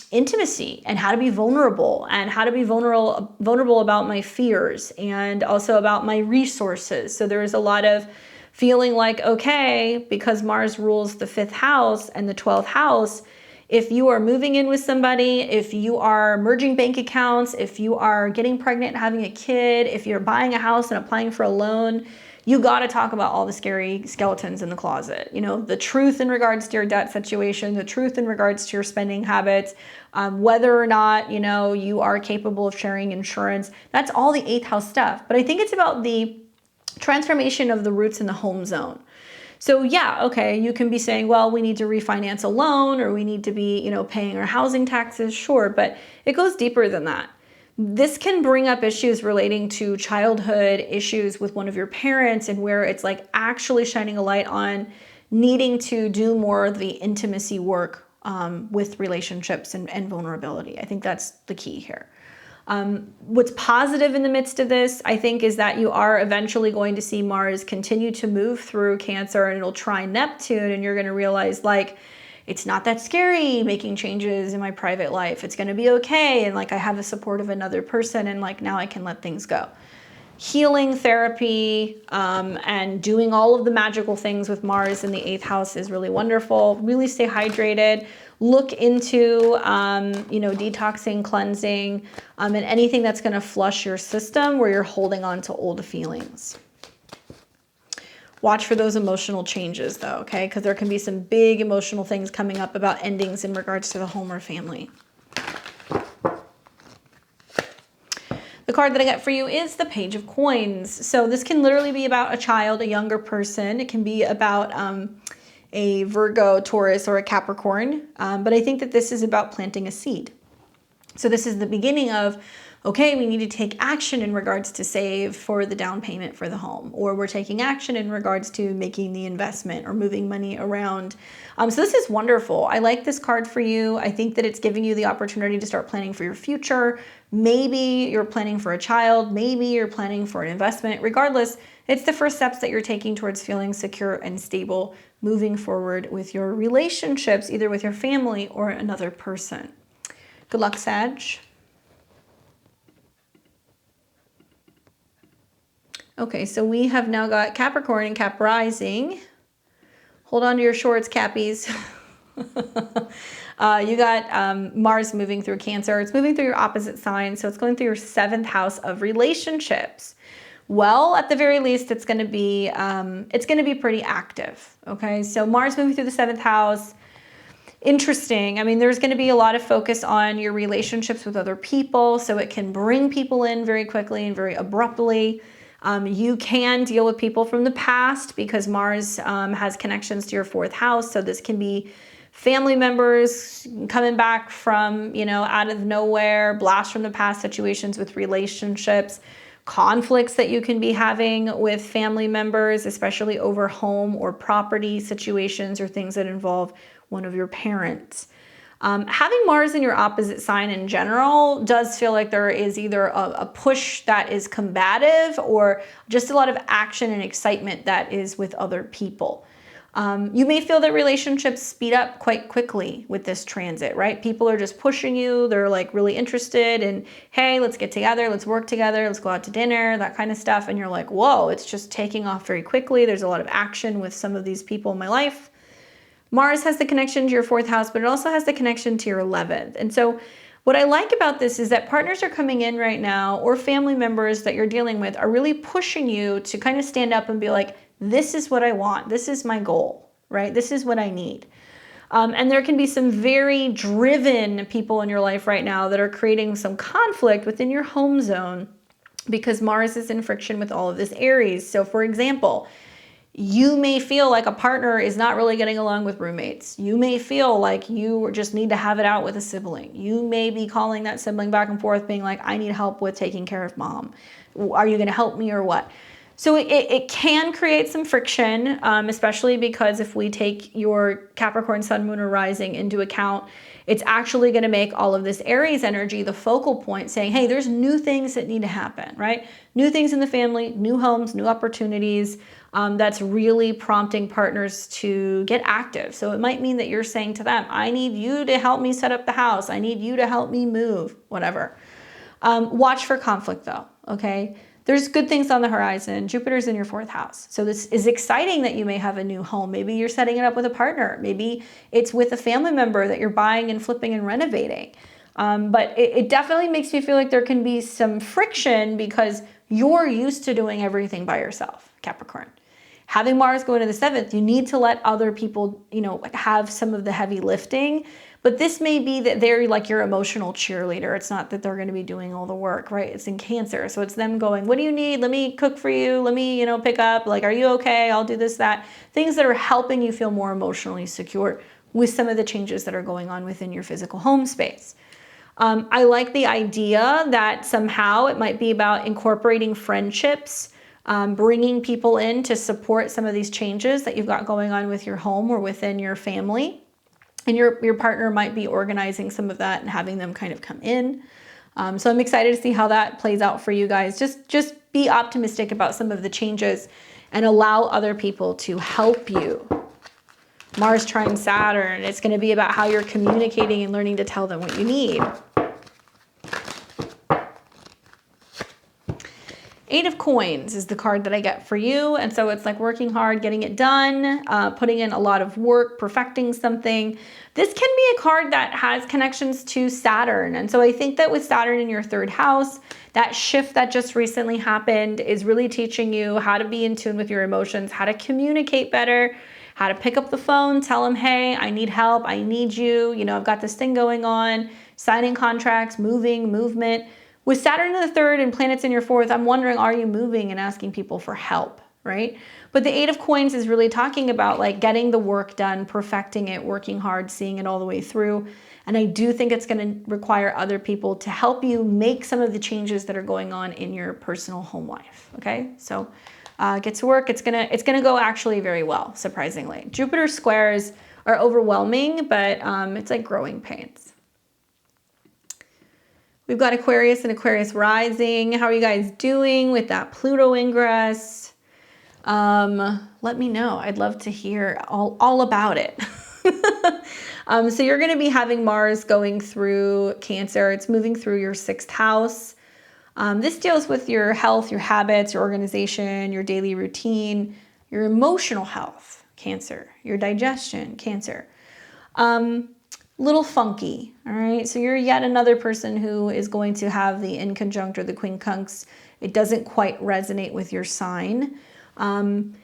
intimacy and how to be vulnerable and how to be vulnerable about my fears and also about my resources. So there is a lot of feeling like, okay, because Mars rules the 5th house and the 12th house, if you are moving in with somebody, if you are merging bank accounts, if you are getting pregnant and having a kid, if you're buying a house and applying for a loan, you got to talk about all the scary skeletons in the closet. You know, the truth in regards to your debt situation, the truth in regards to your spending habits, whether or not, you know, you are capable of sharing insurance. That's all the 8th house stuff. But I think it's about the transformation of the roots in the home zone. So yeah, okay, you can be saying, well, we need to refinance a loan or we need to be, you know, paying our housing taxes. Sure, but it goes deeper than that. This can bring up issues relating to childhood issues with one of your parents and where it's like actually shining a light on needing to do more of the intimacy work with relationships and vulnerability. I think that's the key here. What's positive in the midst of this, I think, is that you are eventually going to see Mars continue to move through Cancer and it'll try Neptune, and you're going to realize, like, it's not that scary making changes in my private life. It's going to be okay. And like, I have the support of another person, and like, now I can let things go. Healing therapy and doing all of the magical things with Mars in the 8th house is really wonderful. Really stay hydrated. Look into, you know, detoxing, cleansing, and anything that's going to flush your system where you're holding on to old feelings. Watch for those emotional changes though, okay? Because there can be some big emotional things coming up about endings in regards to the home or family. The card that I got for you is the Page of Coins. So this can literally be about a child, a younger person. It can be about a Virgo, Taurus, or a Capricorn. But I think that this is about planting a seed. So this is the beginning of, okay, we need to take action in regards to save for the down payment for the home, or we're taking action in regards to making the investment or moving money around. So this is wonderful. I like this card for you. I think that it's giving you the opportunity to start planning for your future. Maybe you're planning for a child. Maybe you're planning for an investment. Regardless, it's the first steps that you're taking towards feeling secure and stable moving forward with your relationships, either with your family or another person. Good luck, Sag. Okay, so we have now got Capricorn and Cap rising. Hold on to your shorts, Cappies. You got Mars moving through Cancer. It's moving through your opposite sign, so it's going through your 7th house of relationships. Well, at the very least, it's going to be pretty active. Okay, so Mars moving through the 7th house. Interesting. I mean, there's going to be a lot of focus on your relationships with other people, so it can bring people in very quickly and very abruptly. You can deal with people from the past because Mars has connections to your 4th house, so this can be family members coming back from, out of nowhere, blast from the past situations with relationships, conflicts that you can be having with family members, especially over home or property situations or things that involve one of your parents. Having Mars in your opposite sign in general does feel like there is either a push that is combative or just a lot of action and excitement that is with other people. You may feel that relationships speed up quite quickly with this transit, right? People are just pushing you. They're like really interested in, hey, let's get together, let's work together, let's go out to dinner, that kind of stuff. And you're like, whoa, it's just taking off very quickly. There's a lot of action with some of these people in my life. Mars has the connection to your 4th house, but it also has the connection to your 11th. And so what I like about this is that partners are coming in right now, or family members that you're dealing with are really pushing you to kind of stand up and be like, this is what I want. This is my goal, right? This is what I need. And there can be some very driven people in your life right now that are creating some conflict within your home zone because Mars is in friction with all of this Aries. So for example, you may feel like a partner is not really getting along with roommates. You may feel like you just need to have it out with a sibling. You may be calling that sibling back and forth being like, I need help with taking care of mom. Are you going to help me or what? So it can create some friction, especially because if we take your Capricorn, Sun, Moon, or Rising into account, it's actually going to make all of this Aries energy the focal point, saying, hey, there's new things that need to happen, right? New things in the family, new homes, new opportunities. That's really prompting partners to get active. So it might mean that you're saying to them, I need you to help me set up the house. I need you to help me move, whatever. Watch for conflict though, okay? There's good things on the horizon. Jupiter's in your 4th house. So this is exciting that you may have a new home. Maybe you're setting it up with a partner. Maybe it's with a family member that you're buying and flipping and renovating. But it definitely makes me feel like there can be some friction because you're used to doing everything by yourself, Capricorn. Having Mars go into the 7th, you need to let other people, have some of the heavy lifting. But this may be that they're like your emotional cheerleader. It's not that they're going to be doing all the work, right? It's in Cancer. So it's them going, what do you need? Let me cook for you. Let me, pick up. Like, are you okay? I'll do this, that. Things that are helping you feel more emotionally secure with some of the changes that are going on within your physical home space. I like the idea that somehow it might be about incorporating friendships, bringing people in to support some of these changes that you've got going on with your home or within your family. And your partner might be organizing some of that and having them kind of come in. So I'm excited to see how that plays out for you guys. Just be optimistic about some of the changes and allow other people to help you. Mars trine Saturn, it's going to be about how you're communicating and learning to tell them what you need. 8 of Coins is the card that I get for you. And so it's like working hard, getting it done, putting in a lot of work, perfecting something. This can be a card that has connections to Saturn. And so I think that with Saturn in your 3rd house, that shift that just recently happened is really teaching you how to be in tune with your emotions, how to communicate better, how to pick up the phone, tell them, hey, I need help, I need you, I've got this thing going on, signing contracts, movement. With Saturn in the 3rd and planets in your 4th, I'm wondering, are you moving and asking people for help, right? But the 8 of Coins is really talking about like getting the work done, perfecting it, working hard, seeing it all the way through. And I do think it's going to require other people to help you make some of the changes that are going on in your personal home life. Okay, so get to work. It's gonna go actually very well, surprisingly. Jupiter squares are overwhelming, but it's like growing pains. We've got Aquarius and Aquarius rising. How are you guys doing with that Pluto ingress? Let me know. I'd love to hear all about it. So you're going to be having Mars going through Cancer. It's moving through your 6th house. This deals with your health, your habits, your organization, your daily routine, your emotional health, Cancer, your digestion, Cancer. Little funky, all right? So you're yet another person who is going to have the inconjunct or the quincunx. It doesn't quite resonate with your sign. And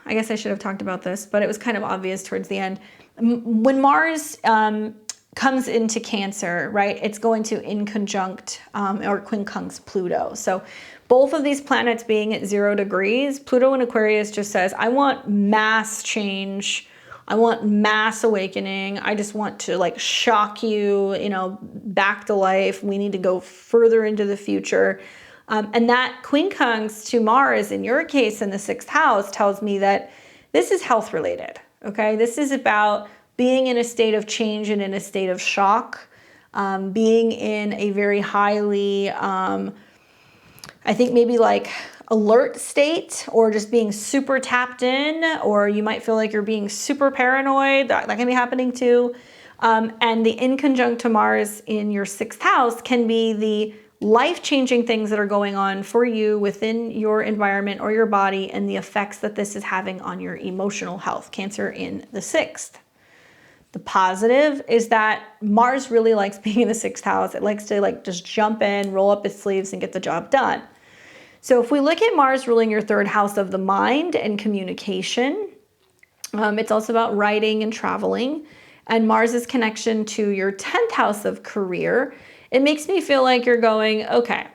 I guess I should have talked about this, but it was kind of obvious towards the end. When Mars comes into Cancer, right, it's going to inconjunct or quincunx Pluto. So both of these planets being at 0 degrees, Pluto in Aquarius just says, I want mass change. I want mass awakening. I just want to like shock you, you know, back to life. We need to go further into the future. And that quincunx to Mars, in your case, in the 6th house, tells me that this is health related. Okay, this is about being in a state of change and in a state of shock, being in a very highly, I think maybe like alert state, or just being super tapped in, or you might feel like you're being super paranoid. That can be happening too. And the inconjunct to Mars in your 6th house can be the life-changing things that are going on for you within your environment or your body, and the effects that this is having on your emotional health, Cancer in the 6th. The positive is that Mars really likes being in the 6th house. It likes to like just jump in, roll up its sleeves, and get the job done. So if we look at Mars ruling your 3rd house of the mind and communication, it's also about writing and traveling. And Mars's connection to your 10th house of career, it makes me feel like you're going, okay,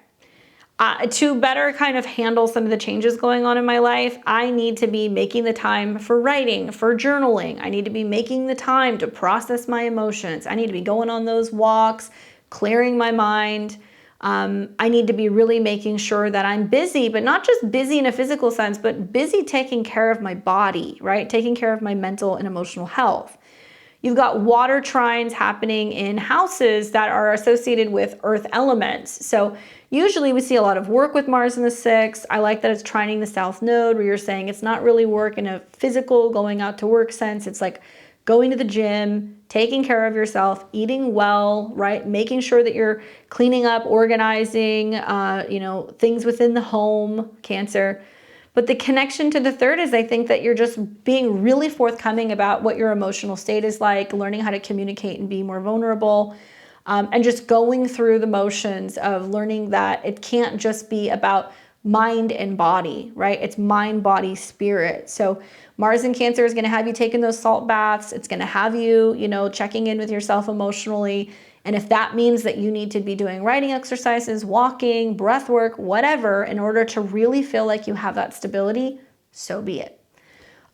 to better kind of handle some of the changes going on in my life, I need to be making the time for writing, for journaling. I need to be making the time to process my emotions. I need to be going on those walks, clearing my mind. I need to be really making sure that I'm busy, but not just busy in a physical sense, but busy taking care of my body, right? Taking care of my mental and emotional health. You've got water trines happening in houses that are associated with earth elements. So usually we see a lot of work with Mars in the 6th. I like that it's trining the South Node, where you're saying it's not really work in a physical going out to work sense. It's like going to the gym, taking care of yourself, eating well, right? Making sure that you're cleaning up, organizing, things within the home, Cancer. But the connection to the 3rd is, I think, that you're just being really forthcoming about what your emotional state is like, learning how to communicate and be more vulnerable, and just going through the motions of learning that it can't just be about mind and body, right? It's mind, body, spirit. So Mars in Cancer is going to have you taking those salt baths. It's going to have you, checking in with yourself emotionally. And if that means that you need to be doing writing exercises, walking, breath work, whatever, in order to really feel like you have that stability, so be it.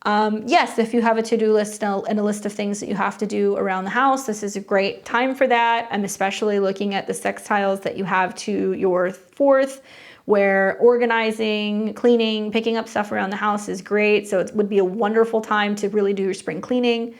Yes, if you have a to-do list and a list of things that you have to do around the house, this is a great time for that. I'm especially looking at the sextiles that you have to your 4th, where organizing, cleaning, picking up stuff around the house is great. So it would be a wonderful time to really do your spring cleaning.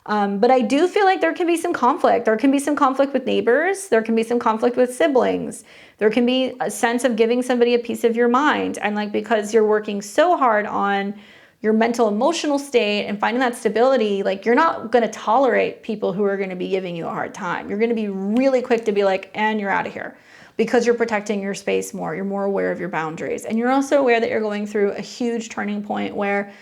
But I do feel like there can be some conflict. There can be some conflict with neighbors. There can be some conflict with siblings. There can be a sense of giving somebody a piece of your mind. And like, because you're working so hard on your mental emotional state and finding that stability, like you're not going to tolerate people who are going to be giving you a hard time. You're going to be really quick to be like, and you're out of here, because you're protecting your space more. You're more aware of your boundaries. And you're also aware that you're going through a huge turning point where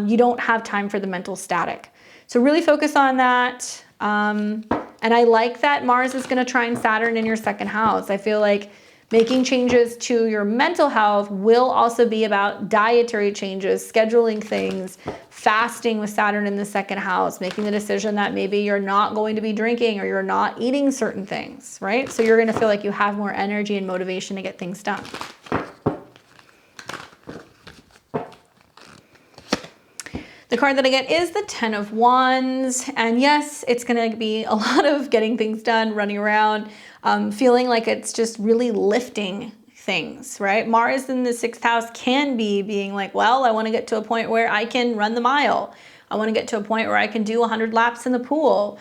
you don't have time for the mental static. So really focus on that. And I like that Mars is going to trine Saturn in your 2nd house. I feel like making changes to your mental health will also be about dietary changes, scheduling things, fasting with Saturn in the 2nd house, making the decision that maybe you're not going to be drinking or you're not eating certain things, right? So you're going to feel like you have more energy and motivation to get things done. The card that I get is the 10 of Wands. And yes, it's going to be a lot of getting things done, running around, feeling like it's just really lifting things, right? Mars in the 6th house can be being like, well, I want to get to a point where I can run the mile. I want to get to a point where I can do 100 laps in the pool.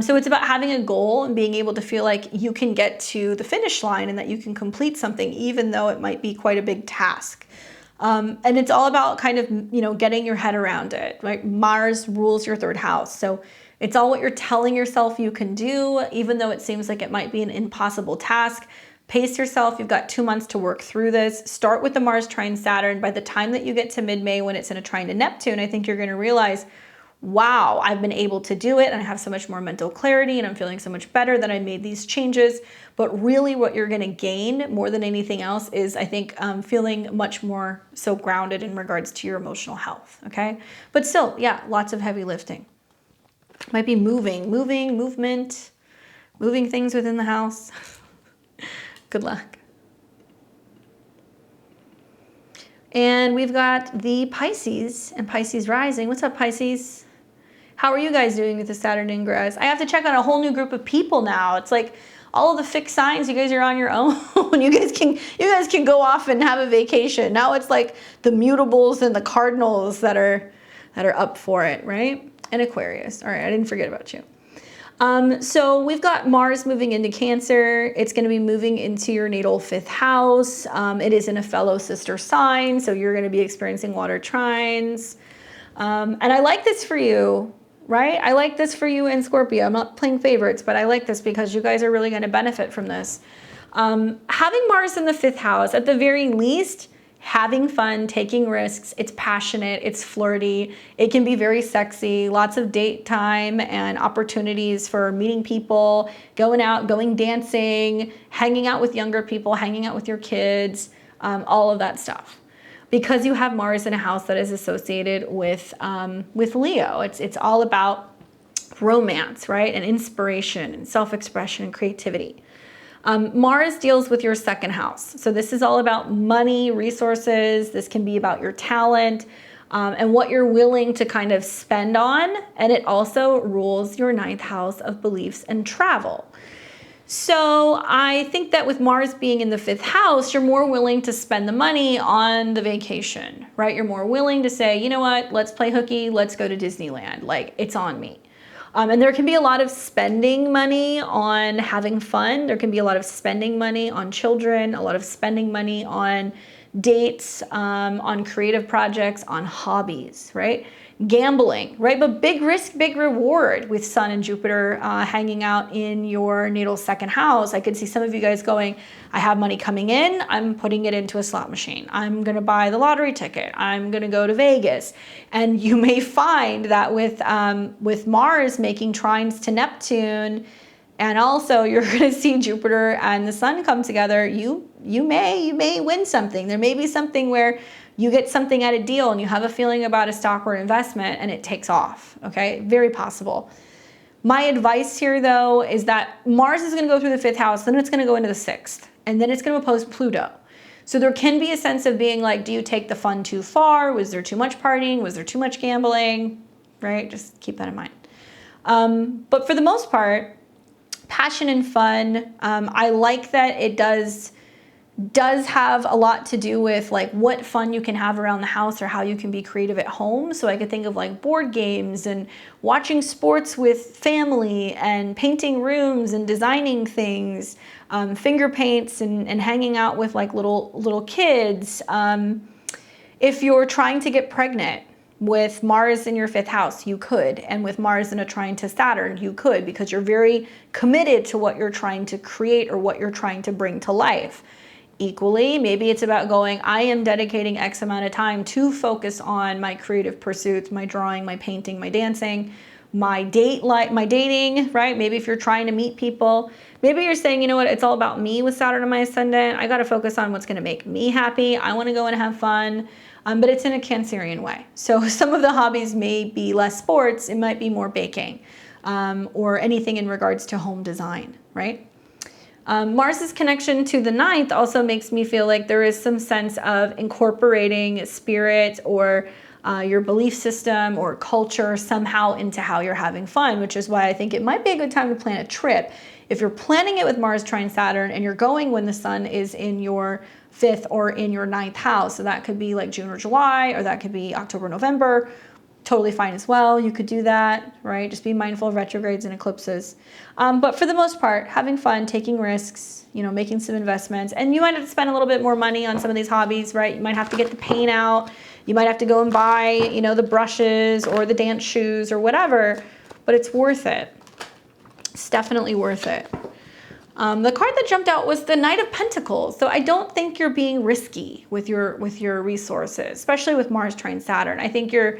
So it's about having a goal and being able to feel like you can get to the finish line and that you can complete something, even though it might be quite a big task. And it's all about kind of, you know, getting your head around it, right? Mars rules your 3rd house. So it's all what you're telling yourself you can do, even though it seems like it might be an impossible task. Pace yourself. You've got 2 months to work through this. Start with the Mars trine Saturn. By the time that you get to mid-May when it's in a trine to Neptune, I think you're going to realize, wow, I've been able to do it and I have so much more mental clarity and I'm feeling so much better that I made these changes. But really what you're going to gain more than anything else is, I think, feeling much more so grounded in regards to your emotional health, okay? But still, yeah, lots of heavy lifting. Might be movement, moving things within the house. Good luck. And we've got the Pisces and Pisces rising. What's up, Pisces? How are you guys doing with the Saturn ingress? I have to check on a whole new group of people now. It's like all of the fixed signs, you guys are on your own. you guys can go off and have a vacation. Now it's like the mutables and the cardinals that are up for it, right? And Aquarius. All right, I didn't forget about you. So we've got Mars moving into Cancer. It's going to be moving into your natal 5th house. It is in a fellow sister sign, so you're going to be experiencing water trines. And I like this for you, right? I like this for you in Scorpio. I'm not playing favorites, but I like this because you guys are really going to benefit from this. Having Mars in the 5th house, at the very least, having fun, taking risks. It's passionate, it's flirty, it can be very sexy, lots of date time and opportunities for meeting people, going out, going dancing, hanging out with younger people, hanging out with your kids, all of that stuff. Because you have Mars in a house that is associated with Leo. It's all about romance, right? And inspiration and self-expression and creativity. Mars deals with your 2nd house. So this is all about money, resources. This can be about your talent and what you're willing to kind of spend on. And it also rules your 9th house of beliefs and travel. So I think that with Mars being in the 5th house, you're more willing to spend the money on the vacation, right? You're more willing to say, you know what, let's play hooky, let's go to Disneyland. Like, it's on me. And there can be a lot of spending money on having fun. There can be a lot of spending money on children, a lot of spending money on dates, on creative projects, on hobbies, right? Gambling, right? But big risk, big reward with Sun and Jupiter hanging out in your natal 2nd house. I could see some of you guys going, I have money coming in, I'm putting it into a slot machine. I'm going to buy the lottery ticket. I'm going to go to Vegas. And you may find that with Mars making trines to Neptune, and also you're going to see Jupiter and the Sun come together, you may win something. There may be something where you get something at a deal and you have a feeling about a stock or investment and it takes off, okay? Very possible. My advice here though is that Mars is gonna go through the 5th house, then it's gonna go into the 6th, and then it's gonna oppose Pluto. So there can be a sense of being like, do you take the fun too far? Was there too much partying? Was there too much gambling? Right, just keep that in mind. But for the most part, passion and fun, I like that it does have a lot to do with like what fun you can have around the house or how you can be creative at home. So I could think of like board games and watching sports with family and painting rooms and designing things, finger paints and hanging out with like little kids. If you're trying to get pregnant with Mars in your 5th house, you could. And with Mars in a trine to Saturn, you could, because you're very committed to what you're trying to create or what you're trying to bring to life. Equally, maybe it's about going, I am dedicating X amount of time to focus on my creative pursuits, my drawing, my painting, my dancing, my dating, right? Maybe if you're trying to meet people, maybe you're saying, you know what, it's all about me with Saturn and my ascendant. I got to focus on what's going to make me happy. I want to go and have fun, but it's in a Cancerian way. So some of the hobbies may be less sports. It might be more baking or anything in regards to home design, right? Mars's connection to the 9th also makes me feel like there is some sense of incorporating spirit or your belief system or culture somehow into how you're having fun, which is why I think it might be a good time to plan a trip. If you're planning it with Mars trine Saturn and you're going when the sun is in your 5th or in your 9th house, so that could be like June or July, or that could be October, November, totally fine as well. You could do that, right? Just be mindful of retrogrades and eclipses. But for the most part, having fun, taking risks, you know, making some investments, and you might have to spend a little bit more money on some of these hobbies, right? You might have to get the paint out. You might have to go and buy, you know, the brushes or the dance shoes or whatever, but it's worth it. It's definitely worth it. The card that jumped out was the Knight of Pentacles. So I don't think you're being risky with your resources, especially with Mars trine Saturn. I think you're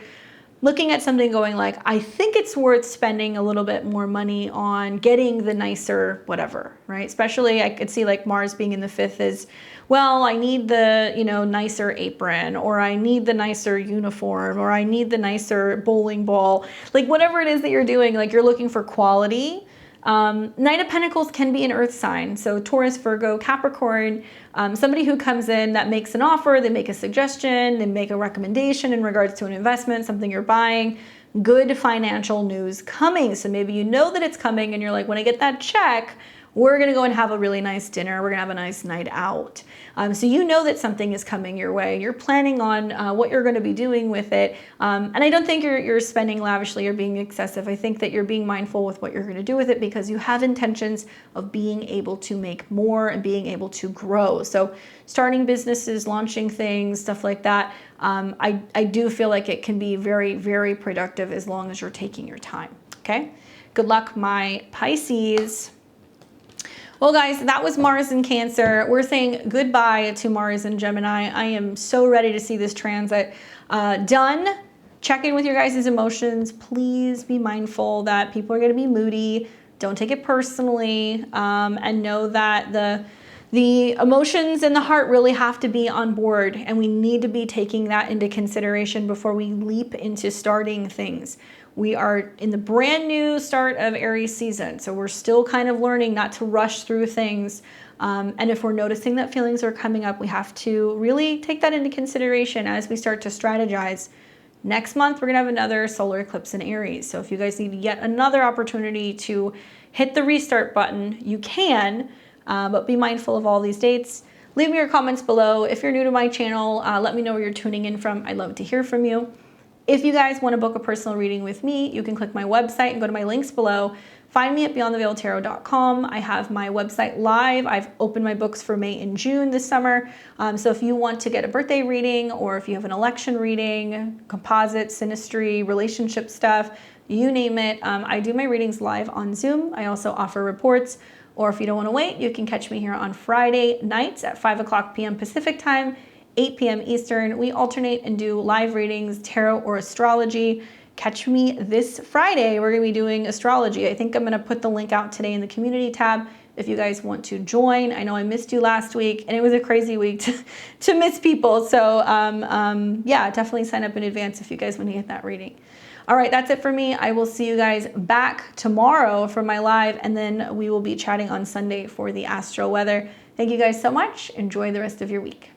looking at something going like, I think it's worth spending a little bit more money on getting the nicer whatever, right? Especially I could see like Mars being in the 5th is, well, I need the, you know, nicer apron, or I need the nicer uniform, or I need the nicer bowling ball. Like whatever it is that you're doing, like you're looking for quality. Knight of Pentacles can be an earth sign. So Taurus, Virgo, Capricorn, somebody who comes in that makes an offer, they make a suggestion, they make a recommendation in regards to an investment, something you're buying, good financial news coming. So maybe you know that it's coming and you're like, when I get that check, we're going to go and have a really nice dinner. We're going to have a nice night out. So you know that something is coming your way. You're planning on what you're going to be doing with it. And I don't think you're spending lavishly or being excessive. I think that you're being mindful with what you're going to do with it because you have intentions of being able to make more and being able to grow. So starting businesses, launching things, stuff like that. I do feel like it can be very, very productive as long as you're taking your time. Okay. Good luck, my Pisces. Well, guys, that was Mars in Cancer. We're saying goodbye to Mars in Gemini. I am so ready to see this transit done. Check in with your guys' emotions. Please be mindful that people are going to be moody. Don't take it personally, and know that the emotions and the heart really have to be on board, and we need to be taking that into consideration before we leap into starting things. We are in the brand new start of Aries season, so we're still kind of learning not to rush through things. And if we're noticing that feelings are coming up, we have to really take that into consideration as we start to strategize. Next month, we're gonna have another solar eclipse in Aries. So if you guys need yet another opportunity to hit the restart button, you can, but be mindful of all these dates. Leave me your comments below. If you're new to my channel, let me know where you're tuning in from. I'd love to hear from you. If you guys want to book a personal reading with me, you can click my website and go to my links below. Find me at beyondtheveiltarot.com. I have my website live. I've opened my books for May and June this summer. So if you want to get a birthday reading, or if you have an election reading, composite, synastry, relationship stuff, you name it, I do my readings live on Zoom. I also offer reports. Or if you don't want to wait, you can catch me here on Friday nights at 5 p.m. Pacific time, 8 p.m. Eastern. We alternate and do live readings, tarot or astrology. Catch me this Friday. We're going to be doing astrology. I think I'm going to put the link out today in the community tab if you guys want to join. I know I missed you last week, and it was a crazy week to miss people. So yeah, definitely sign up in advance if you guys want to get that reading. All right, that's it for me. I will see you guys back tomorrow for my live, and then we will be chatting on Sunday for the astro weather. Thank you guys so much. Enjoy the rest of your week.